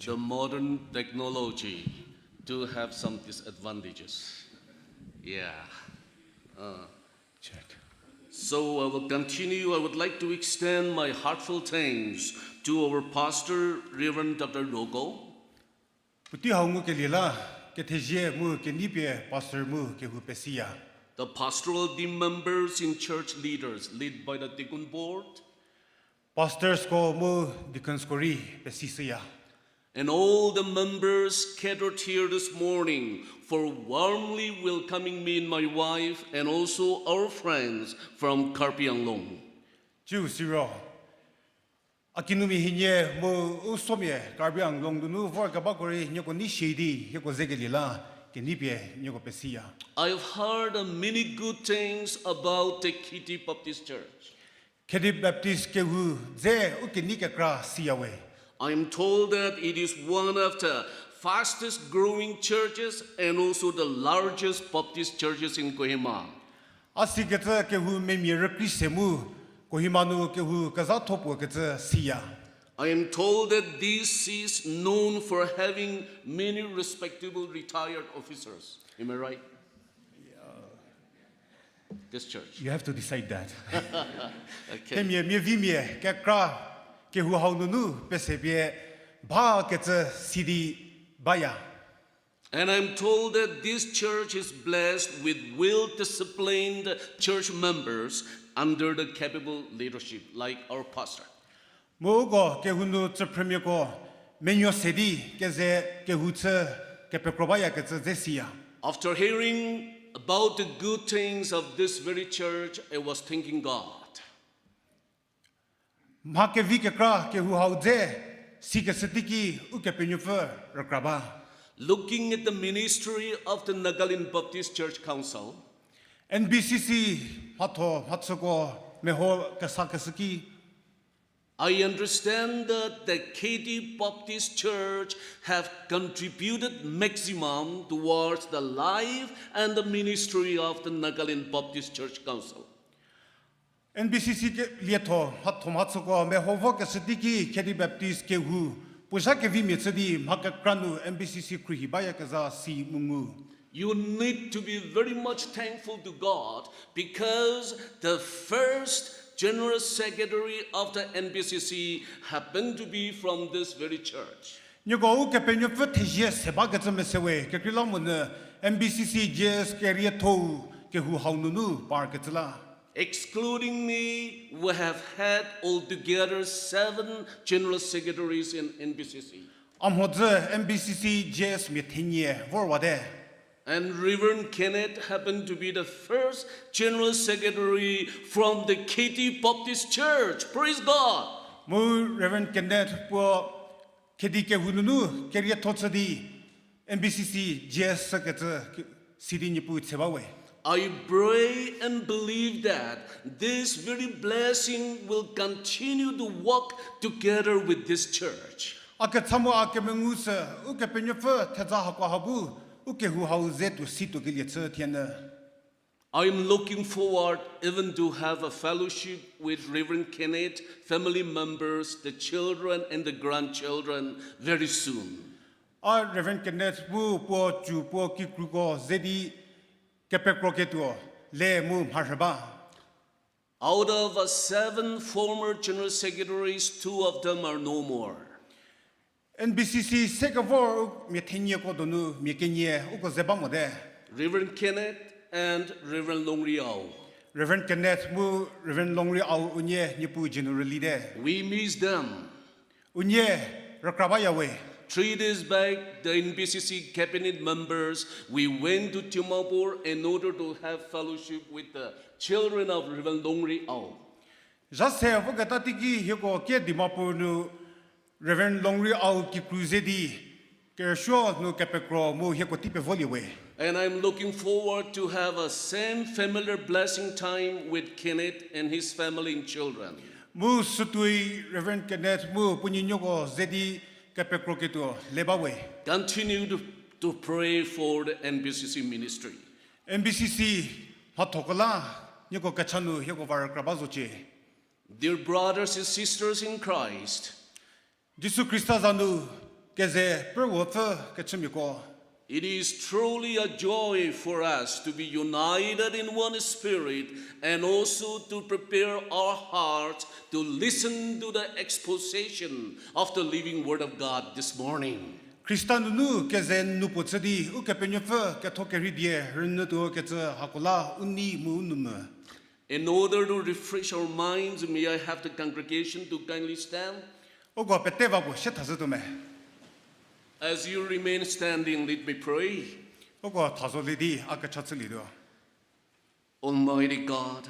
The modern technology do have some disadvantages. Yeah. Check. So I will continue. I would like to extend my heartfelt thanks to our pastor, Reverend Dr. Rogo, Puti hau ngukilila ketheje mu kenipie pastor mu kehu pesia. the pastoral team members and church leaders led by the Dikon board, Pastors ko mu Dikon skori pesisia. and all the members gathered here this morning for warmly welcoming me and my wife and also our friends from Karpianglong. Ju siro. Akinumi hinye mu usomye karbiang longdunu vor kabakori nyoko ni shedi yoko zegelila kenipie nyoko pesia. I've heard many good things about the Khedi Baptist Church. Khedi Baptist kehu ze ukenike kra siyawe. I am told that it is one of the fastest growing churches and also the largest Baptist churches in Kohima. Asigeta kehu memire krisemu kohimanu kehu kazatopo kete siya. I am told that this is known for having many respectable retired officers. Am I right? This church. You have to decide that. Okay. Kemye me vimye kekra kehu haununu pesebie ba kete sidi baya. And I'm told that this church is blessed with well-disciplined church members under the capable leadership, like our pastor. Mogo kehunu tsepremye ko Mechü Tsali Kehutse Kepekrobaya Ketzesia. After hearing about the good things of this very church, I was thanking God. Mhakengukelieko Kehuhauze Sikesitiki Ukepenyufer Rakraba. Looking at the ministry of the Nagaland Baptist Church Council, NBCC Hato Hatsoko Meho Kasakasiki. I understand that the Khedi Baptist Church have contributed maximum towards the life and the ministry of the Nagaland Baptist Church Council. NBCC Lieto Hato Hatsoko Meho Kasitiki Khedi Baptist Kehu. Bazhakese Mitsadi Mhakengukelieko NBCC Krihibaya Kaza Si Mungu. You need to be very much thankful to God because the first General Secretary of the NBCC happened to be from this very church. Nyoko Kepenyufer Teje Sebagazemesewe Kekilamuna NBCC Jes Kerüsuo Kehu Haununu Parketla. Excluding me, we have had altogether 7 General Secretaries in NBCC. Amhodze NBCC Jes Metinye Vorwade. And Reverend Kenneth happened to be the first General Secretary from the Khedi Baptist Church. Praise God. Mu Reverend Kenneth po Khedi Kehununu Kerüsuo NBCC Jes Sekete Sidi Nipu Tsebawe. I pray and believe that this very blessing will continue to walk together with this church. Aketsamo Akemengusa Ukepenyufer Tezahakwahabu Ukehu Hauzetu Situ Gilietze Tiene. I'm looking forward even to have a fellowship with Reverend Kenneth, family members, the children and the grandchildren very soon. Reverend Kenneth Wu Po Chu Po Kikruko Zedi Kepekroketuo Le Mu Harshaba. Out of 7 former general secretaries, 2 of them are no more. NBCC Sekavor Metinye Kodonu Mikenye Uko Zebamode. Reverend Kenneth and Reverend Rhieo. Reverend Kenneth Mu Reverend Longri Au Unye Nipu Generally de. We miss them. Unye Rakrabayawe. 3 days back, the NBCC cabinet members, we went to Timapur in order to have fellowship with the children of Reverend Rhieo. Jase Vogatiki Hiko Ke Dimapur nu Reverend Longri Au Kikruzedi Kerüsuo no Kepekro Mu Hiko Tipe Voliwe. And I'm looking forward to have a same familiar blessing time with Kenneth and his family and children. Mu Sutui Reverend Kenneth Mu Pienyü Zedi Kepekroketuo Lebawe. Continue to pray for the NBCC ministry. NBCC Hatokola Nyoko Kachanu Hiko Varakrabazoche. Dear brothers and sisters in Christ, Jisu Christa Zanu Keze Phewhuo Kechimiko. it is truly a joy for us to be united in one spirit and also to prepare our hearts to listen to the exposition of the living Word of God this morning. Christa Nunu Keze Nupotsedi Ukepenyufer Kethokhrienuo Renuto Ketse Hakola Uni Munume. In order to refresh our minds, may I have the congregation to kindly stand? Ogo Petevabo Shetazume. As you remain standing, let me pray. Ogo Tazolidi Akachatsilido. Almighty God,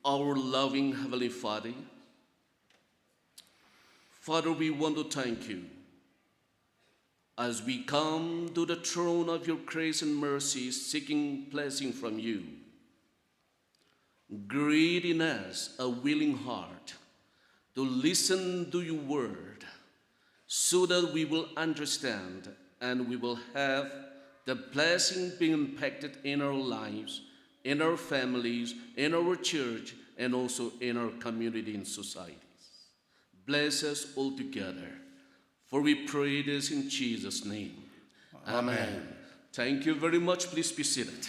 our loving Heavenly Father, Father, we want to thank you as we come to the throne of your grace and mercy, seeking blessing from you. Create in us a willing heart to listen to your word, so that we will understand and we will have the blessing being impacted in our lives, in our families, in our church, and also in our community and societies. Bless us all together, for we pray this in Jesus' name. Amen. Thank you very much. Please be seated.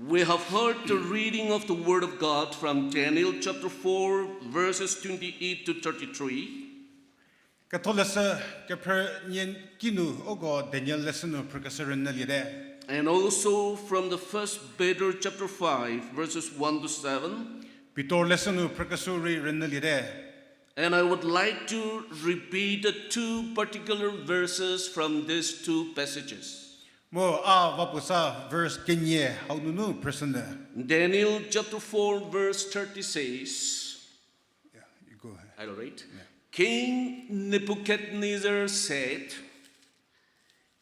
We have heard the reading of the Word of God from Daniel chapter 4, verses 28 to 33. Katolasa Kephrü Kinu Ogo Daniel lesson Professor Nalide. And also from the 1 Peter chapter 5, verses 1 to 7. Pitor lesson prekasuri renalide. And I would like to repeat the two particular verses from these two passages. Mo vapusa verse kenye haununu presenda. Daniel chapter 4 verse 30 says, Yeah, you go ahead. I'll read. King Nebuchadnezzar said,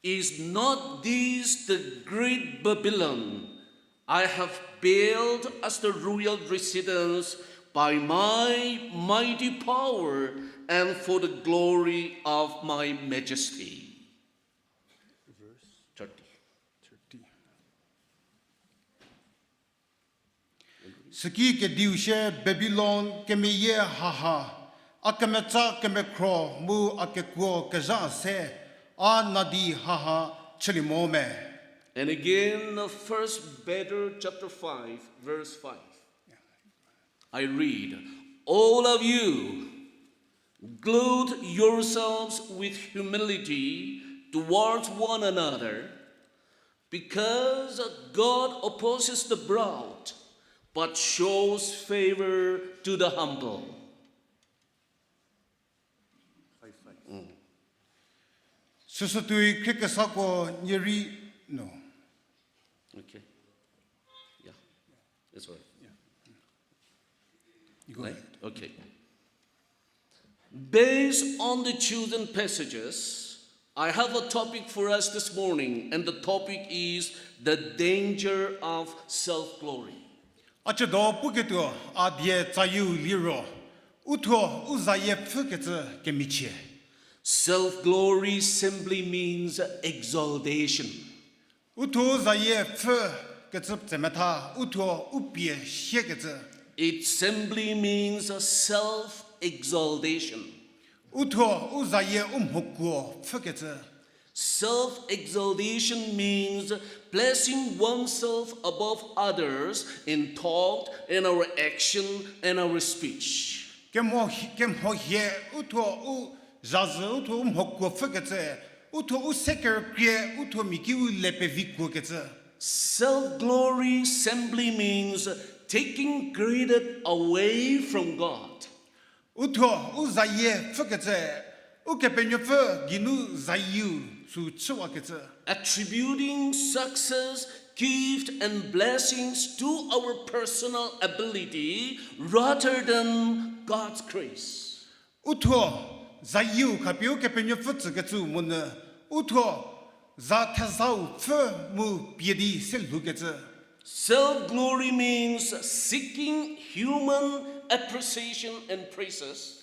"Is not this the great Babylon I have built as the royal residence by my mighty power and for the glory of my majesty?" Verse 30. Saki ke diushe Babylon ke meye haha akametsa ke mekro mu akekwo kaza se a nadi haha chilimome. And again, 1 Peter chapter 5 verse 5. I read, "All of you, clothe yourselves with humility towards one another, because God opposes the proud, but shows favor to the humble." Susutui krikasako nyeri no. Okay. Yeah. That's right. You go Right? ahead. Okay. Based on the chosen passages, I have a topic for us this morning, and the topic is the danger of self-glory. Achado puketo adie tayu liro. Uto uzaye fukete kemiche. Self-glory simply means exaltation. Uto zaye fu ketsup temeta uto upie shekete. It simply means self-exaltation. Uto uzaye hokko fukete. Self-exaltation means placing oneself above others in thought, in our action, and our speech. Kemo ye uto u zazu uto hokko fukete. Uto useker krie uto mikiu lepeviko kete. Self-glory simply means taking credit away from God. Uto uzaye fukete. Ukepenyo fu ginu zayu su chuakete. Attributing success, gift, and blessings to our personal ability rather than God's grace. Uto zayu kapio kepenyo fu tsuketu mun. Uto za tazau fu mu piedi selhukete. Self-glory means seeking human appreciation and praises,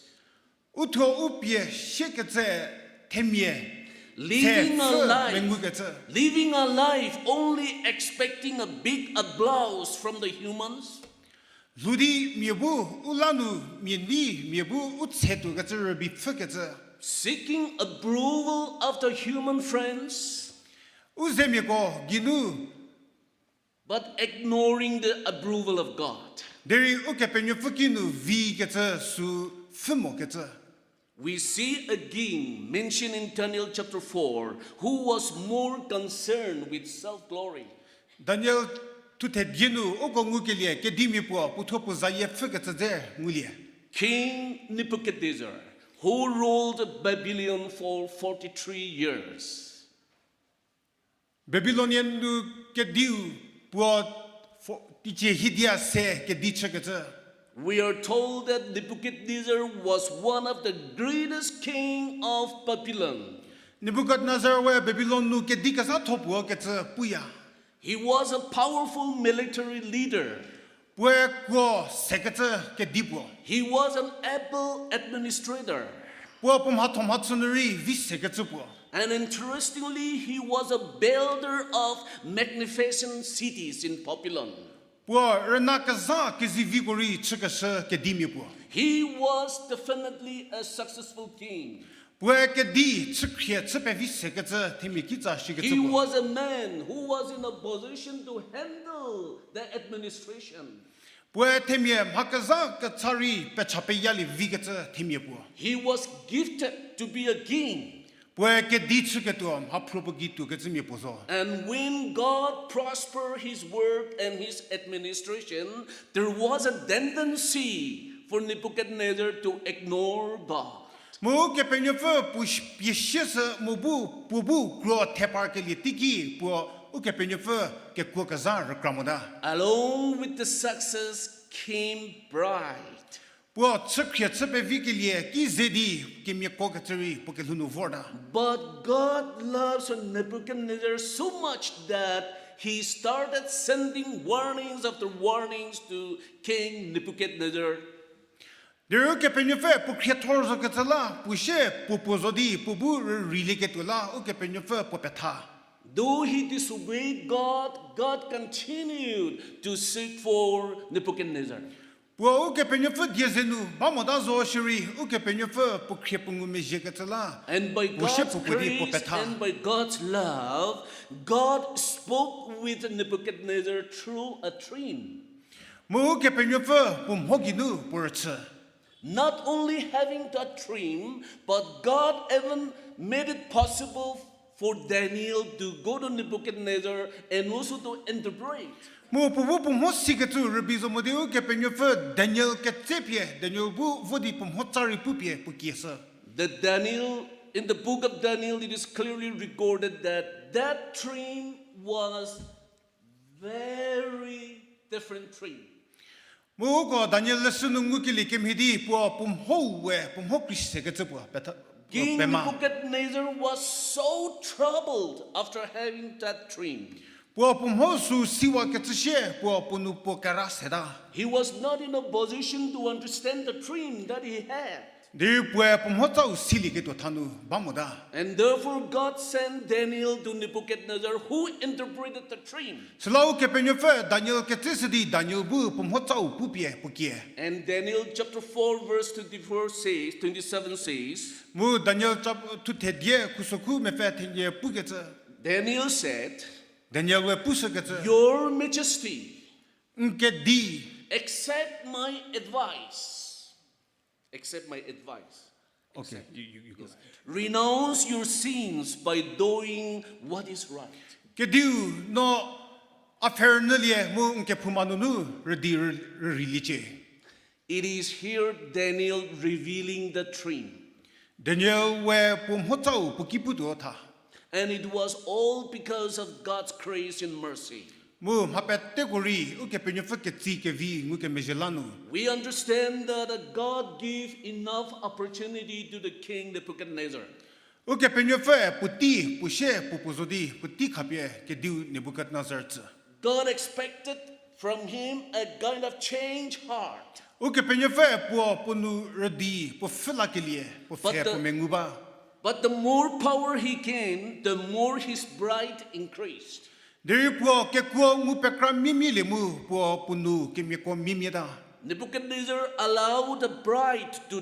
Uto upie shekete temie. living a life only expecting a big applause from the humans, Ludi miebu ulanu mieni miebu utsetu gete bi fukete. seeking approval of the human friends, Uzemigo ginu but ignoring the approval of God. deri ukepenyo fukinu vi gete su fumo gete. We see a king mentioned in Daniel chapter 4 who was more concerned with self-glory. Daniel tute ginu Mhakengukelieko ke dimipo putopo zaye fukete de ngulie. King Nebuchadnezzar, who ruled Babylon for 43 years. Babylonian nu ke diu po tiche hidia se ke dichekete. We are told that Nebuchadnezzar was one of the greatest king of Babylon. Nebuchadnezzar wa Babylon nu ke dikasa topo kete puya. He was a powerful military leader. Pue ko sekete ke dipo. He was an able administrator. Pue pom hatom hatsoneri vi sekete po. And interestingly, he was a builder of magnificent cities in Babylon. Pue renakaza ke zivigori chekese ke dimipo. He was definitely a successful king. Pue ke di chekhe chepe vi sekete timikita shikete He po. was a man who was in a position to handle the administration. Pue temie mhakaza ke tsari pe chape yali vigete timie po. He was gifted to be a king. Pue ke di tsu ke tuam ha propagi tu ke tsimi pozo. And when God prospered his work and his administration, there was a tendency for Nebuchadnezzar to ignore God. Mu ke penyo fe push pieshes mu bu gro tepar ke li tiki pu u ke penyo fe ke ku ka za rakramoda. Along with the success came pride. Pu tsukye tsepe vikilie ki zedi ke mi ko ke tsri pu ke lunu vorda. But God loves Nebuchadnezzar so much that he started sending warnings after warnings to King Nebuchadnezzar. There ke penyo fe pu kreator zo ke tsala pu she pu pozodi pu bu rile ke tula u ke penyo fe pu petha. Though he disobeyed God, God continued to seek for Nebuchadnezzar. Pu u ke penyo fe diezenu ba moda zo shiri u ke penyo fe pu krepungu me je ke tsala. And by God's grace and by God's love, God spoke with Nebuchadnezzar through a dream. Mu ke penyo fe pu mhoginu pu tse. Not only having that dream, but God even made it possible for Daniel to go to Nebuchadnezzar and also to interpret. Mu pu mo sigetu rebizo mo deu ke penyo fe Daniel ke tsepie Daniel bu vodi pu mo tsari pu pie pu kiesa. That Daniel, in the book of Daniel, it is clearly recorded that that dream was very different dream. Mu ko Daniel lesunu ngukili kemhidi pu mo kriste ke tsepu beta. King Nebuchadnezzar was so troubled after having that dream. Mo su siwa ke tshe pu nu pu kara seda. He was not in a position to understand the dream that he had. De pu mo tsau sili ke to thanu ba moda. And therefore God sent Daniel to Nebuchadnezzar, who interpreted the dream. Slau ke penyo fe Daniel ke tsedi Daniel bu mo tsau pu pie pu kie. And Daniel chapter 4 verse 27 says, Mu Daniel chap tu te die kusoku me fe tenye pu ke tse. Daniel said, Daniel we pu se ke tse. Your Majesty, Nke di accept my advice. Accept my advice. okay you go. Renounce your sins by doing what is right. Ke diu no affair nelie mu nke pumanu nu redi reliche. It is here Daniel revealing the dream. Daniel we pum hotau pu kipu do tha. And it was all because of God's grace and mercy. Mu hapete gori u ke penyo fe ke ti ke vi ngu ke mejelanu. We understand that God gave enough opportunity to the king Nebuchadnezzar. U ke penyo fe puti pu she pu pozodi puti khapie ke diu Nebuchadnezzar tse. God expected from him a kind of change heart. U ke penyo fe pu nu redi pu fela ke lie pu But fe the- pu menguba. But the more power he gained, the more his pride increased. Deri pu ke ko ngu pe kra mimi le mu pu nu ke mi ko mimi da. Nebuchadnezzar allowed the pride to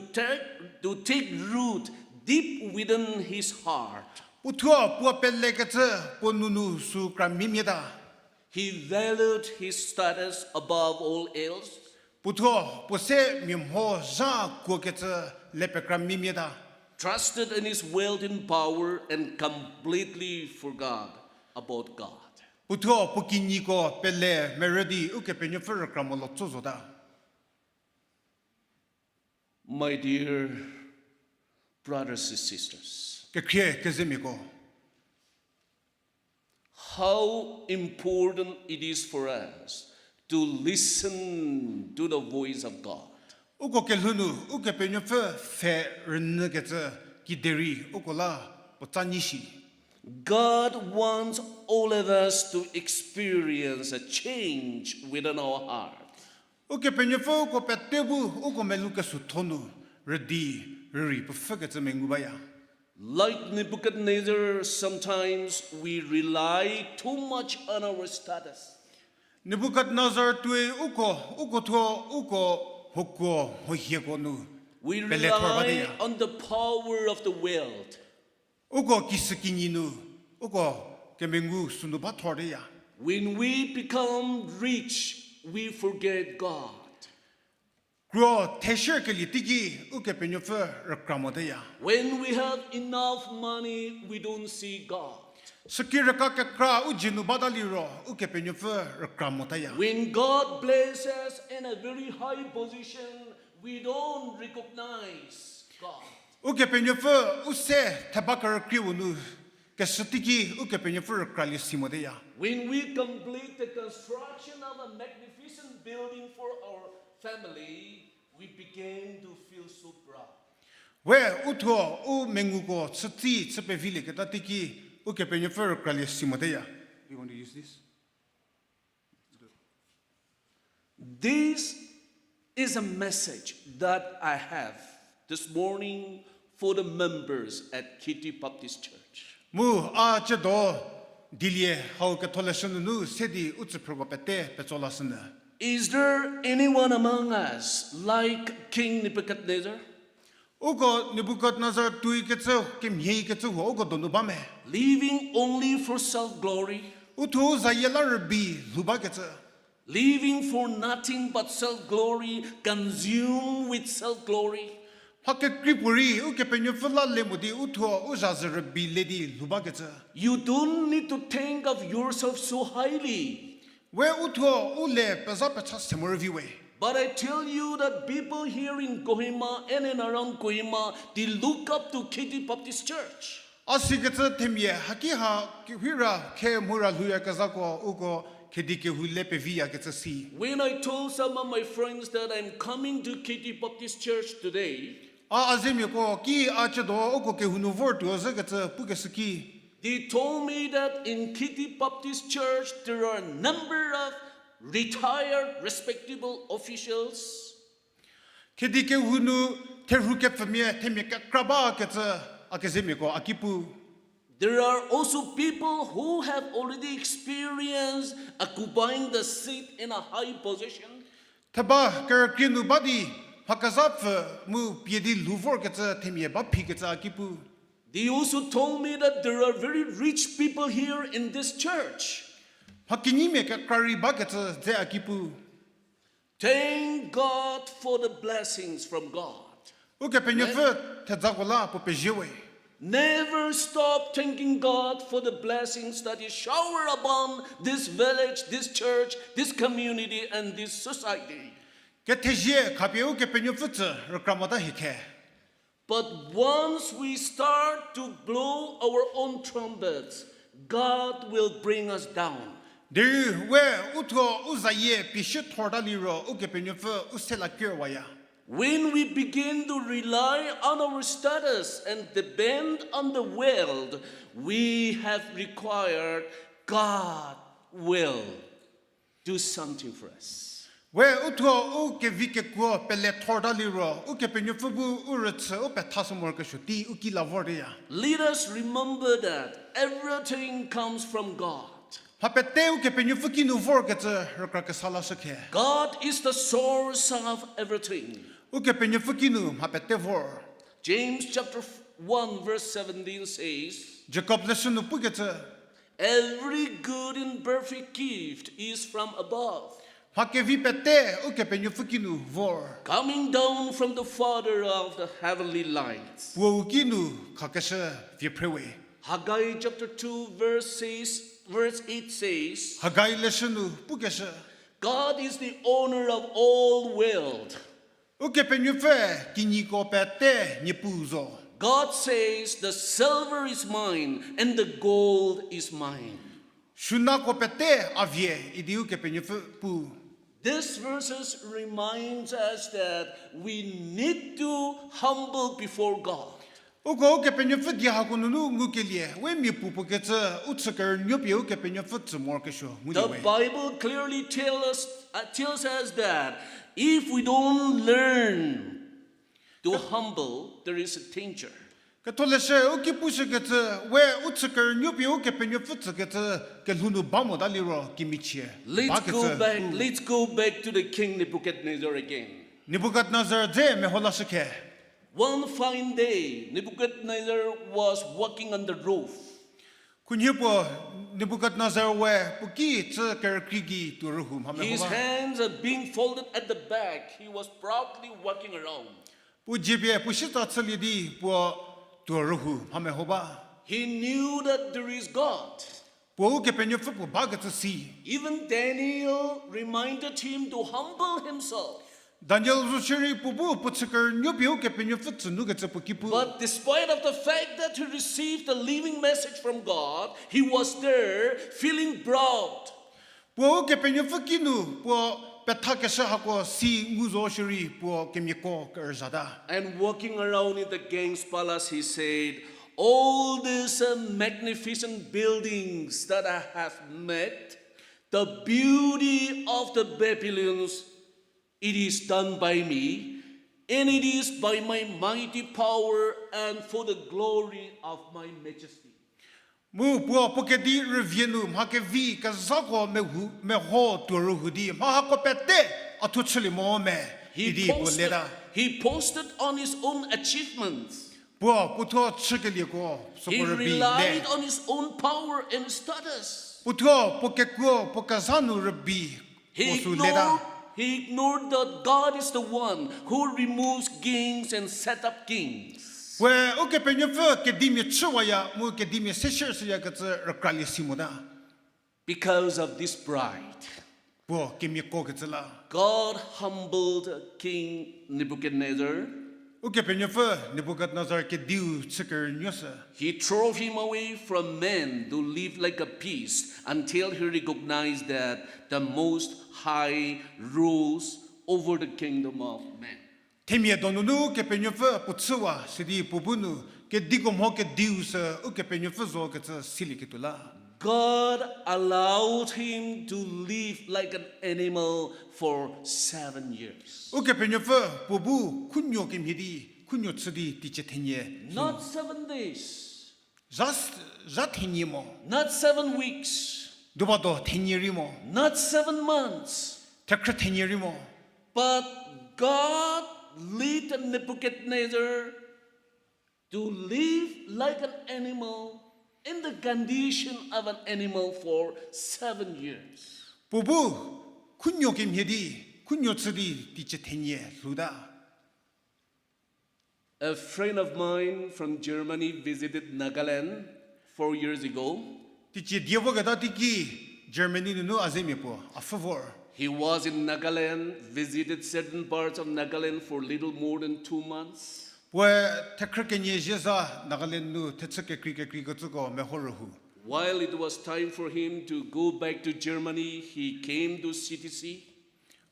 take root deep within his heart. Pu thua pu pelle ke tse pu nu su kra mimi da. He valued his status above all else. Pu thua pu se mi ho za ko ke tse le pe kra mimi da. Trusted in his wealth and power, and completely forgot about God. Pu thua pu kini ko pelle me redi u ke penyo fer kra mo lo tso da. My dear brothers and sisters, Ke krie ke zemi ko. how important it is for us to listen to the voice of God. U ko ke lunu u ke penyo fe ren ke tse ki deri u ko la pu tani shi. God wants all of us to experience a change within our heart. U ke penyo fe u ko pe tebu u ko melu ke su tonu redi ri pu fe ke tse mengu ba ya. Like Nebuchadnezzar, sometimes we rely too much on our status. Nebuchadnezzar tue u ko thua u ko hoko ho hie ko nu. We Pele thor ba de rely ya. on the power of the world. U ko kisikini nu u ko ke mengu sunu ba thor de ya. When we become rich, we forget God. Krüta tesher ke li tiki uke Pienyü Pfhe rekramodaya. When we have enough money, we don't see God. Sekira ka kra ujinu badaliro uke Pienyü Pfhe rekramodaya. When God blesses us in a very high position, we don't recognize God. Uke Pienyü Pfhe use tabakar kriwunu ke setiki uke Pienyü Pfhe rekrali simodaya. When we complete the construction of a magnificent building for our family, we begin to feel so proud. We utho u menguko tsi tsepevile ke tatiki uke Pienyü Pfhe rekrali simodaya. You want to use this? This is a message that I have this morning for the members at Khedi Baptist Church. Mu a chedo dilie how ke tolesunu nu sedi utseprogo pete petsolasuna. Is there anyone among us like King Nebuchadnezzar, Ugo Nebuchadnezzar tui ketso kem yei ketso ugo donu bame. living only for self-glory, Utu zayela rebi luba ketso. living for nothing but self-glory, consumed with self-glory? Hake kripuri uke Pienyü Pfhe la lemudi utu ujaze rebi ledi luba ketso. You don't need to think of yourself so highly. We utu ule peza pecha semoriviwe. But I tell you that people here in Kohima and in around Kohima, they look up to Khedi Baptist Church. Asi ketso temye haki ha kihira ke mura luya kazako ugo Khedi ke hulepe via ketso si. When I told some of my friends that I'm coming to Khedi Baptist Church today, Azemi ko ki a chedo ugo ke hunu vortu oze ketso pukeski. they told me that in Khedi Baptist Church there are a number of retired, respectable officials. Khedi ke hunu terhu kepfemye temye ke kraba ketso akezemi ko akipu. There are also people who have already experienced occupying the seat in a high position. Taba Kerüsuo badi hakazap mu piedi luvor ketso temye ba pi ketso akipu. They also told me that there are very rich people here in this church. Hakinime ke kari ba ketso ze akipu. Thank God for the blessings from God. Uke Pienyü Pfhe tezagola po pejewe. Never stop thanking God for the blessings that He showered upon this village, this church, this community, and this society. Ke teje kapye uke Pienyü Pfhe rekramada hike. But once we start to blow our own trumpets, God will bring us down. Deru we utho uzaye pishe thorda liro uke Pienyü Pfhe usela kyrwaya. When we begin to rely on our status and depend on the world, we have required God will do something for us. We utho uke vike ko pele thorda liro uke Pienyü Pfhe bu uretse upe tasumor ke shuti uki lavorya. Let us remember that everything comes from God. Hapete uke Pienyü Pfhe ki nu vor ketso rekra ke sala sekhe. God is the source of everything. Uke Pienyü Pfhe ki nu hapete vor. James chapter 1 verse 17 says, Jacob lesunu pu ketso. every good and perfect gift is from above, Hake vi pete uke Pienyü Pfhe ki nu vor. coming down from the Father of the heavenly lights. Wo uki nu kakeshe vi prewe. Haggai chapter 2 verse 8 says, Hagai lesunu pu keshe. God is the owner of all world. Uke Pienyü Pfhe ki ni ko pete ni puzo. God says, the silver is mine and the gold is mine. Shuna ko pete avie idi uke Pienyü Pfhe pu. This verses reminds us that we need to humble before God. Uko uke Pienyü Pfhe dia hakununu ngukelie. We mi pu pu ketso utseker nyopi uke Pienyü Pfhe tsmor kesho. The Bible clearly tells us that if we don't learn to humble, there is a danger. Katoleshe uke pushe ketso we utseker nyopi uke Pienyü Pfhe ketso ke lunu bamo daliro kimichie. Let's go back to the King Nebuchadnezzar again. Nebuchadnezzar je me hola sekhe. One fine day, Nebuchadnezzar was walking on the roof. Kunyepo Nebuchadnezzar we puki tse kerkrigi tu ruhu mame His hoba. hands are being folded at the back. He was proudly walking around. Pu jibye pu shita tsali di pu tu ruhu mame hoba. He knew that there is God. Pu ke penyo fu pu baga tse si. Even Daniel reminded him to humble himself. Daniel zushiri pu bu pu tseker nyopyo ke penyo fu tsunu ke tse pu kipu. But despite of the fact that he received a living message from God, he was there feeling proud. Pu ke penyo fu kinu pu petha ke sha ko si nguzo shiri pu ke myeko ke erzada. And walking around in the king's palace, he said, all these magnificent buildings that I have met, the beauty of the Babylonians, it is done by me, and it is by my mighty power and for the glory of my majesty. Mu pu ke di revienu mhake vi ka zako me ho tu ruhu di ma ko pete atu chili mo me idi pu leda. He posted on his own achievements. Pu to chikeli ko so He ko bi relied ne. on his own power and status. Pu ke ko pu ka zanu rebi He ko su leda. ignored that God is the one who removes kings and set up kings. We o ke penyo fu ke di me chwa ya mu ke di me se shir se ya ka tse rakali simoda. Because of this pride, Pu ke me ko ke tsela. God humbled King Nebuchadnezzar. O ke penyo fu Nebuchadnezzar ke diu tseker nyosa. He threw him away from men to live like a beast until he recognized that the Most High rules over the kingdom of man. Temie donunu ke penyo fu putsuwa sidi pubunu ke Dikon ho ke diu se o ke penyo fu zo ke tse sili ke tula. God allowed him to live like an animal for 7 years. O ke penyo fu pubu kunyo ke mhidi kunyo tsudi ti che tenye. Not 7 days, Zat tenye mo. not 7 weeks, Duba do tenye ri mo. not 7 months, Tekra tenye ri mo. but God led Nebuchadnezzar to live like an animal in the condition of an animal for 7 years. Pubu kunyo ke mhidi kunyo tsudi ti che tenye luda. A friend of mine from Germany visited Nagaland 4 years ago. Ti che dievo ga da ti ki Germany nu azemi po a favor. He was in Nagaland, visited certain parts of Nagaland for little more than 2 months. We tekra ke nye jeza nagalen nu tetseke kri ko tsuko me horuhu. While it was time for him to go back to Germany, he came to CTC.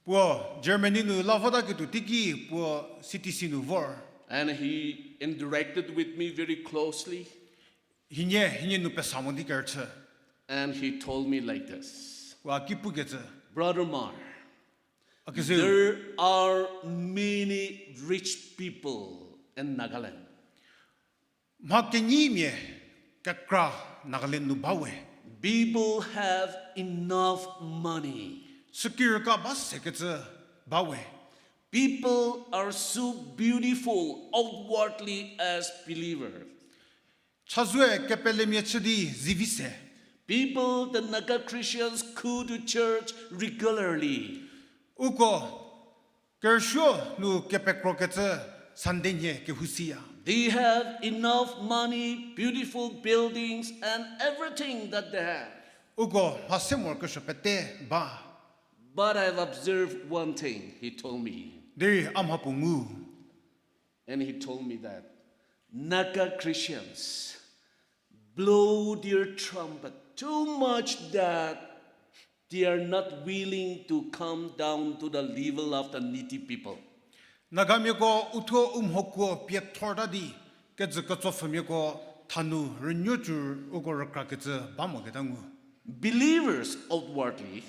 Po Germany nu lavada ke tu tiki po CTC nu vor. And he interacted with me very closely. Hinye nu pe samondi kerche. And he told me like this, Wa kipu ke tse. Brother Mar, Akizu there are many rich people in Nagaland. Mhakenyi me kakra nagalen nu bawe. People have enough money. Sekir ka bas ke tse bawe. People are so beautiful outwardly as believers. Chazwe ke pele me chedi zivise. People, the Naga Christians, go to church regularly. Uko Kerüsuo nu ke pe kroketse sandenye ke husia. They have enough money, beautiful buildings, and everything that they have. Uko hasemor ke shopete ba. But I've observed one thing, he told me. Deri amhapungu. And he told me that Naga Christians blow their trumpet too much that they are not willing to come down to the level of the needy people. Nagami ko uto umhoko piet tordadi ke zkatsof ko tanu renyoju uko rakraketse bamo gedangu. Believers outwardly,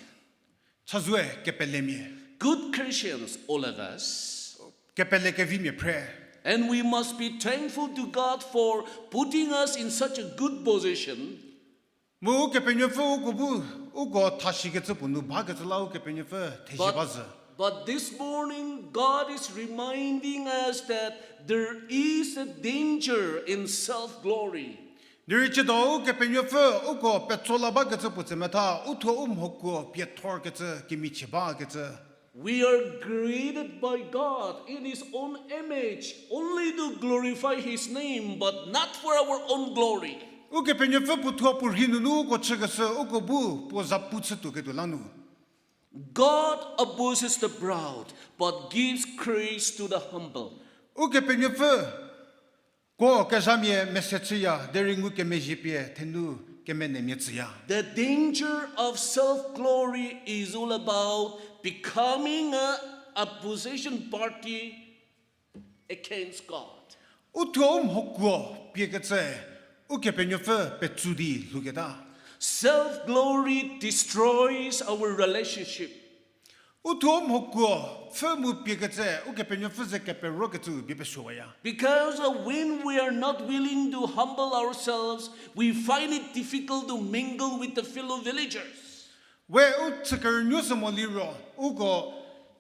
Chazwe ke pelemie. good Christians, all of us, Ke pele ke vimie pre. and we must be thankful to God for putting us in such a good position. Mu ke penyefu uko tashi ke tsupunu ba ke tlau ke penyefu tejibaze. But this morning, God is reminding us that there is a danger in self-glory. Richa do ke Pienyü Pfhe uko petrola ba ke putzemeta utho hoko pietor ke kimichiba ke. We are created by God in His own image, only to glorify His name, but not for our own glory. Uke Pienyü Pfhe putho purhinunu ko chegase uko bu po zaputse tu ke lanu. God opposes the proud, but gives grace to the humble. Uke Pienyü Pfhe ko ke jamie mesetsia deringu ke mejipie tenu ke menemietzia. The danger of self-glory is all about becoming a opposition party against God. Utho hoko pieketse uke Pienyü Pfhe petsudi lugeda. Self-glory destroys our relationship. Utho hoko Pfhe mu pieketse uke Pienyü Pfhe ze ke peroketu bibeshoya. Because when we are not willing to humble ourselves, we find it difficult to mingle with the fellow villagers. We Kerüsuo semoliro ugo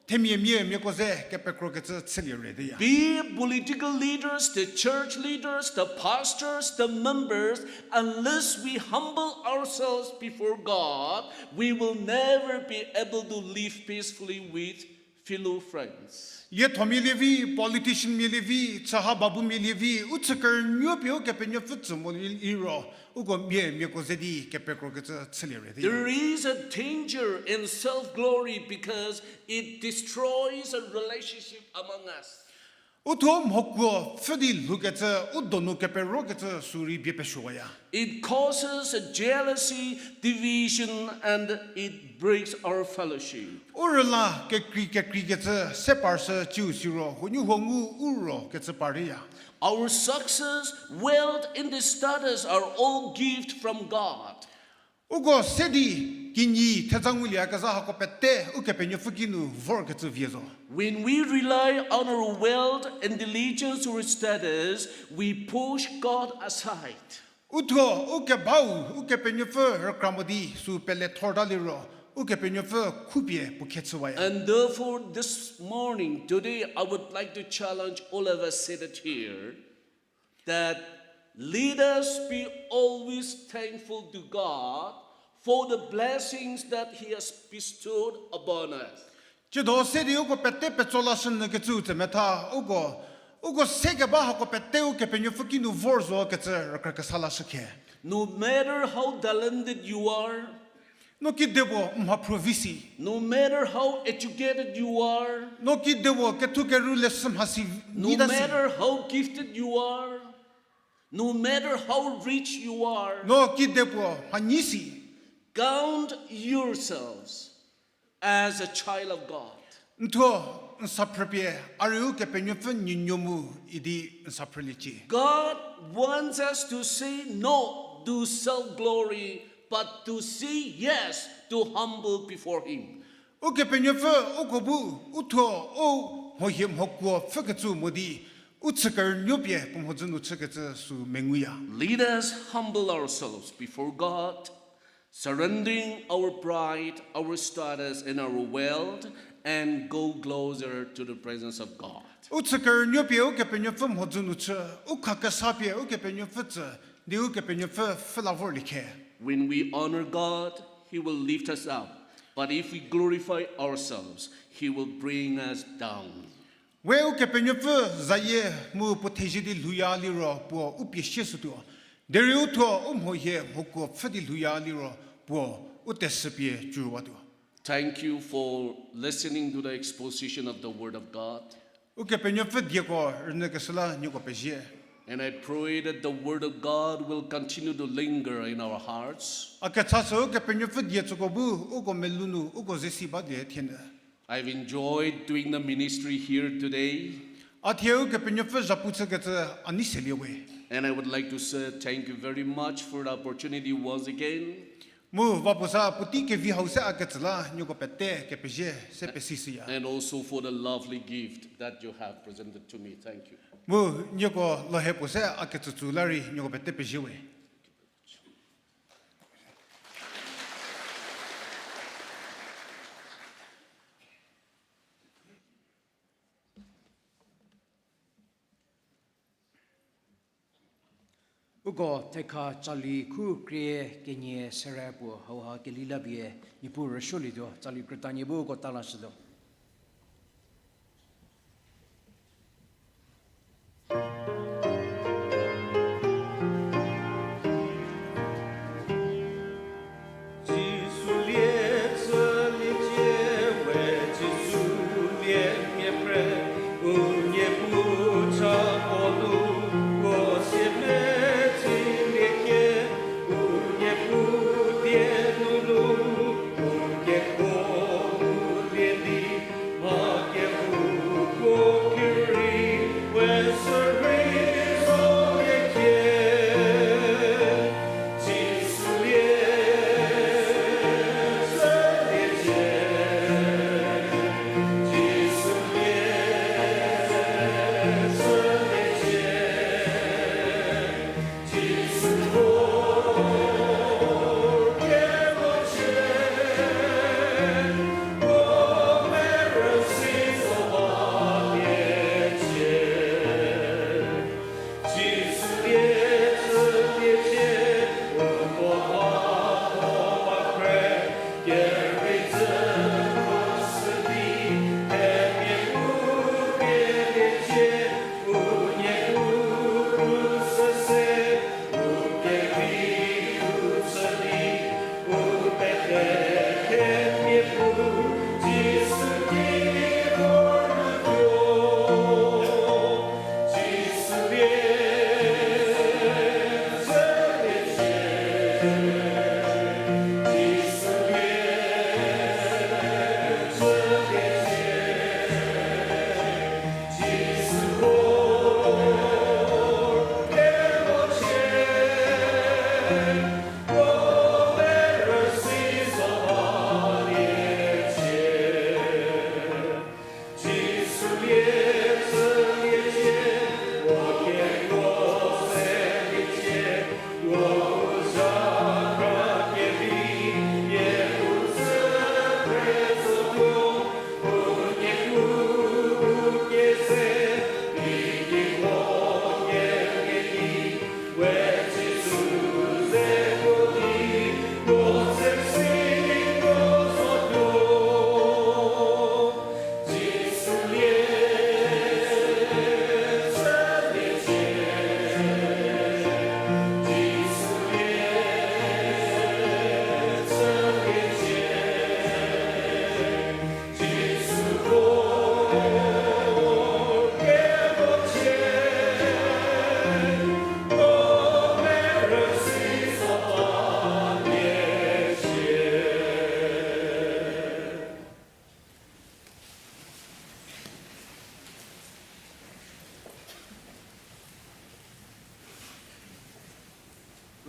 temie mekoze ke pekroketse tselire de ya. Be it political leaders, the church leaders, the pastors, the members, unless we humble ourselves before God, we will never be able to live peacefully with fellow friends. Ye thomi levi politician me levi chaha babu me levi Kerüsuo pio ke Pienyü Pfhe semoliro ugo mekoze di ke pekroketse tselire de. There is a danger in self-glory because it destroys a relationship among us. Uthom hoko Pfhe lugetse udonu ke peroketse suri bibeshoya. It causes a jealousy, division, and it breaks our fellowship. Urla ke kriketse separse chiusiro hunyu hongu uro ke tseparia. Our success, wealth, and the status are all gifts from God. Ugo sedi kinyi tezangulia kaza hako pette uke Pienyü Pfhe kinu vorketse viezo. When we rely on our wealth and diligence or status, we push God aside. Utho uke bau uke Pienyü Pfhe rakramodi su pele thordaliro uke Pienyü Pfhe khupie puketswaya. And therefore, this morning, today, I would like to challenge all of us seated here that let us be always thankful to God for the blessings that He has bestowed upon us. Chido sedi ugo pette petrola shen ke tsuze meta ugo sege ba hako pette uke Pienyü Pfhe kinu vorzo ke tse rakrakasala shike. No matter how talented you are, No ki debo mha provisi. no matter how educated you are, No ki debo ke tu ke rule hasi no nidasi. matter how gifted you are, no matter how rich you are, No ki debo hanisi. count yourselves as a child of God. Nto nsaprepie ariu ke Pienyü Pfhe nyunyomu idi nsaprelichi. God wants us to say no to self-glory, but to say yes to humble before Him. Uke Pienyü Pfhe ukobu uto o hoyem hokwo feketsu modi Kerüsuo pie pomhozun utseketse su menguya. Let us humble ourselves before God, surrendering our pride, our status, and our wealth, and go closer to the presence of God. Kerüsuo pie uke Pienyü Pfhe mhozun utse ukakasapie uke Pienyü Pfhe tse di uke Pienyü Pfhe felavor like. When we honor God, He will lift us up. But if we glorify ourselves, He will bring us down. We uke Pienyü Pfhe zaye mu potejidi luya liro po upishe suto. Deri uto hoye hoko Pfhe di luya liro po utesepie juwado. Thank you for listening to the exposition of the Word of God. Uke Pienyü Pfhe dieko rnekesala nyoko peje. And I pray that the Word of God will continue to linger in our hearts. Akatsaso uke Pienyü Pfhe dietsokobu uko melunu uko zesiba de tiende. I've enjoyed doing the ministry here today. Atheu uke Pienyü Pfhe japutse kete aniseliwe. And I would like to say thank you very much for the opportunity once again. Mu vapusa puti ke vi hause akatsala nyoko pete ke peje se pesisia. And also for the lovely gift that you have presented to me. Thank you. Mu nyoko lohe pose akatsulari nyoko pete pejewe. Ugo Tseikha Tsali Khu Kire Kenye Serapu Hawa Kelilabie Nipu Rashulido Tsali Krüta Nibu Go Talasido.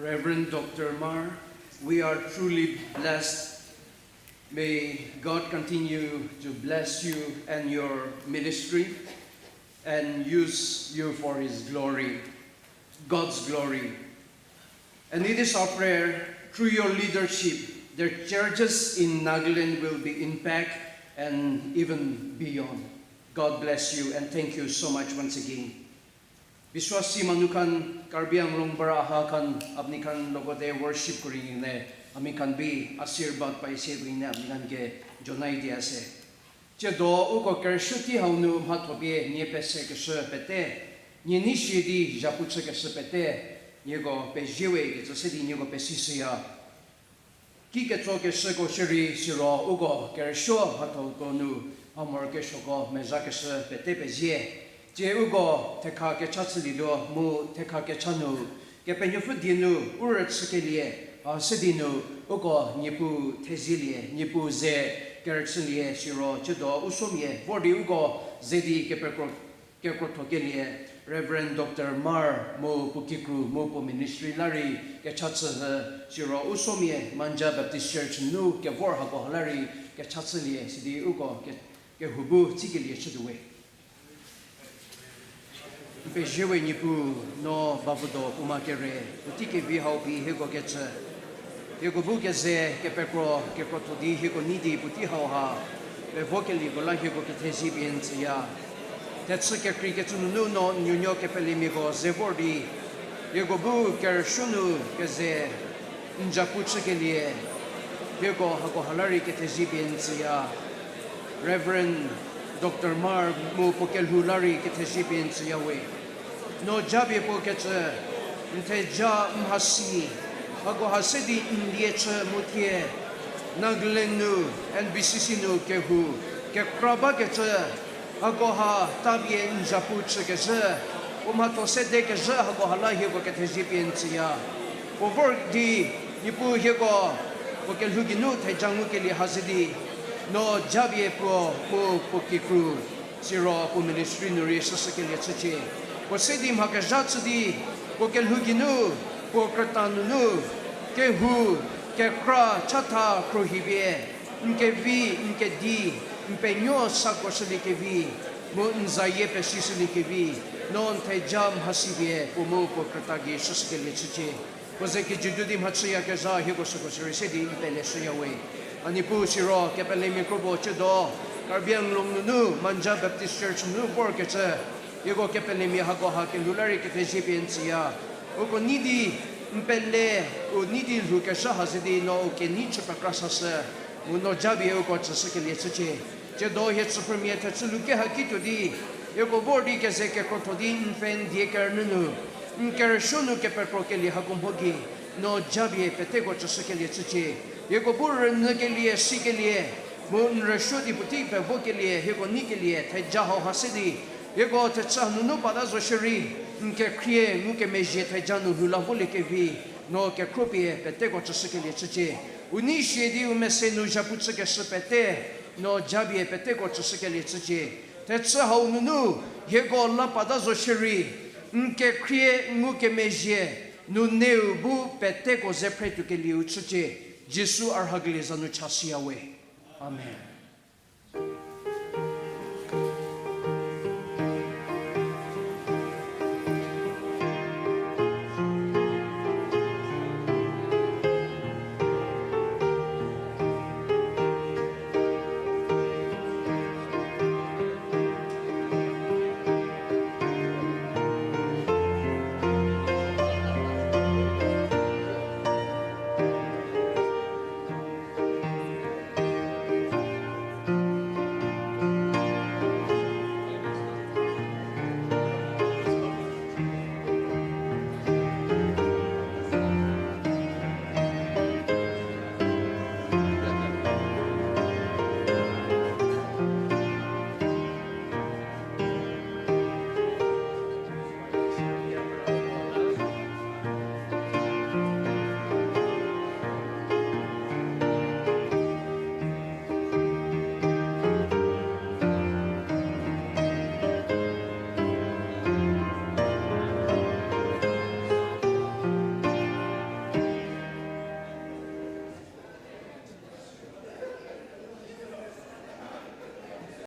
Reverend Dr. Mar, we are truly blessed. May God continue to bless you and your ministry and use you for His glory, God's glory. And it is our prayer, through your leadership, their churches in Nagaland will be impacted and even beyond. God bless you and thank you so much once again. Biswasi manukan karbiang longbara ahakan abnikan logote worship kuring ne amikan bi asirbad pa ise ne amikan ke jonai dia se chedo uko kershuti haunu hatobie nie pese ke se pete nie nishidi japutse ke se pete niego pejewe ke se di niego pesisia ki ke tso ke se ko shiri siro uko kersho hato konu amor ke shoko mezake se pete peje Je ugo teka ke chatslido mu teka ke chanu ke Pienyü dinu urat skelie sedinu ugo nipu tezilie nipu ze kertselie shiro chedo usomie body ugo zedi ke Kethokhrienuo Reverend Dr. Mar mo pukikru mo po ministry lari ke chatsa shiro usomie Manja Baptist Church nu ke vorha go lari ke chatslie sidi ugo ke hubu tikelie chedwe Phewhuo nipu no bavudo umakere utike vi haupi hego ketche hego bukeze ke pekro ke Kethodie hego nidi puti hauha le vokeli gola hego ke tesi bientia Tseikha Ketheneizenuo no nyunyo ke pelimigo zevordi Yegobu Kerüsuo Keze Njaputsukelie Yego Hakohalari Ketezibinsia Reverend Dr. Mar Mu Pokelhulari Ketezibinsia we No Jabi Poketze Nteja Mhasi Hago Hasedi Indieche Mutie Naglenu NBCC no Kehu Kekraba Ketze Hago Ha Tabie Njaputsukeze Umato Sede Keze Hago Halahi Ketezibinsia Over di Nipu Hego Pokelhuginu Tejanukeli Hasedi No Jabi Po Pokikru Siro Po Ministry Nuri Sasakeli Tsuchi Posedi Mhakajatsudi Pokelhuginu Po Kratanunu Kehu Kekra Chata Prohibie Nkevi Nkedi Mpenyo Sakosali Kevi Mo Nzaye Pesisili Kevi Non Tejam Hasibie Pomo Po Kratagi Sasakeli Tsuchi Pozeki Jududi Matsuya Kaza Higosoko Sedi Pelesuyawe Anipu Siro Kepele Mikrobo Chedo Karbiang Longnu Manja Baptist Church Nu Borkete Yego Kepele Mihago Hakelulari Ketezipinsia Oko Nidi Mpele O Nidi Lukasha Hasidi No Kenichi Pakrasase Muno Jabi Oko Tsakeli Tsuchi Chedo Hetsu Premier Tatsuluke Hakitudi Yego Bordi Kazeke Kethodie Nfen Diekepu Kerüsuo Kephrü Hakumhogi no Jabi Petego Tsakeli Tsuchi Yego Bur Ngelie Sikelie Mun Rashudi Puti Phewhuo Yego Nikelie Tejaho Hasidi Yego Tetsahnu Padazo Sheri Kechrie Muke Meje Tejanu Hulahuli Kevi no Kekropie Petego Tsakeli Tsuchi Unishedi Umesenu Japutsuke Sepete no Jabi Petego Tsakeli Tsuchi Tetsaho Nunu Yego La Padazo Sheri Kechrie Muke Meje Nuneu Bu Petego Zepretu Keliu Tsuchi Jesu Arhaglizanu Chasiawe. Amen.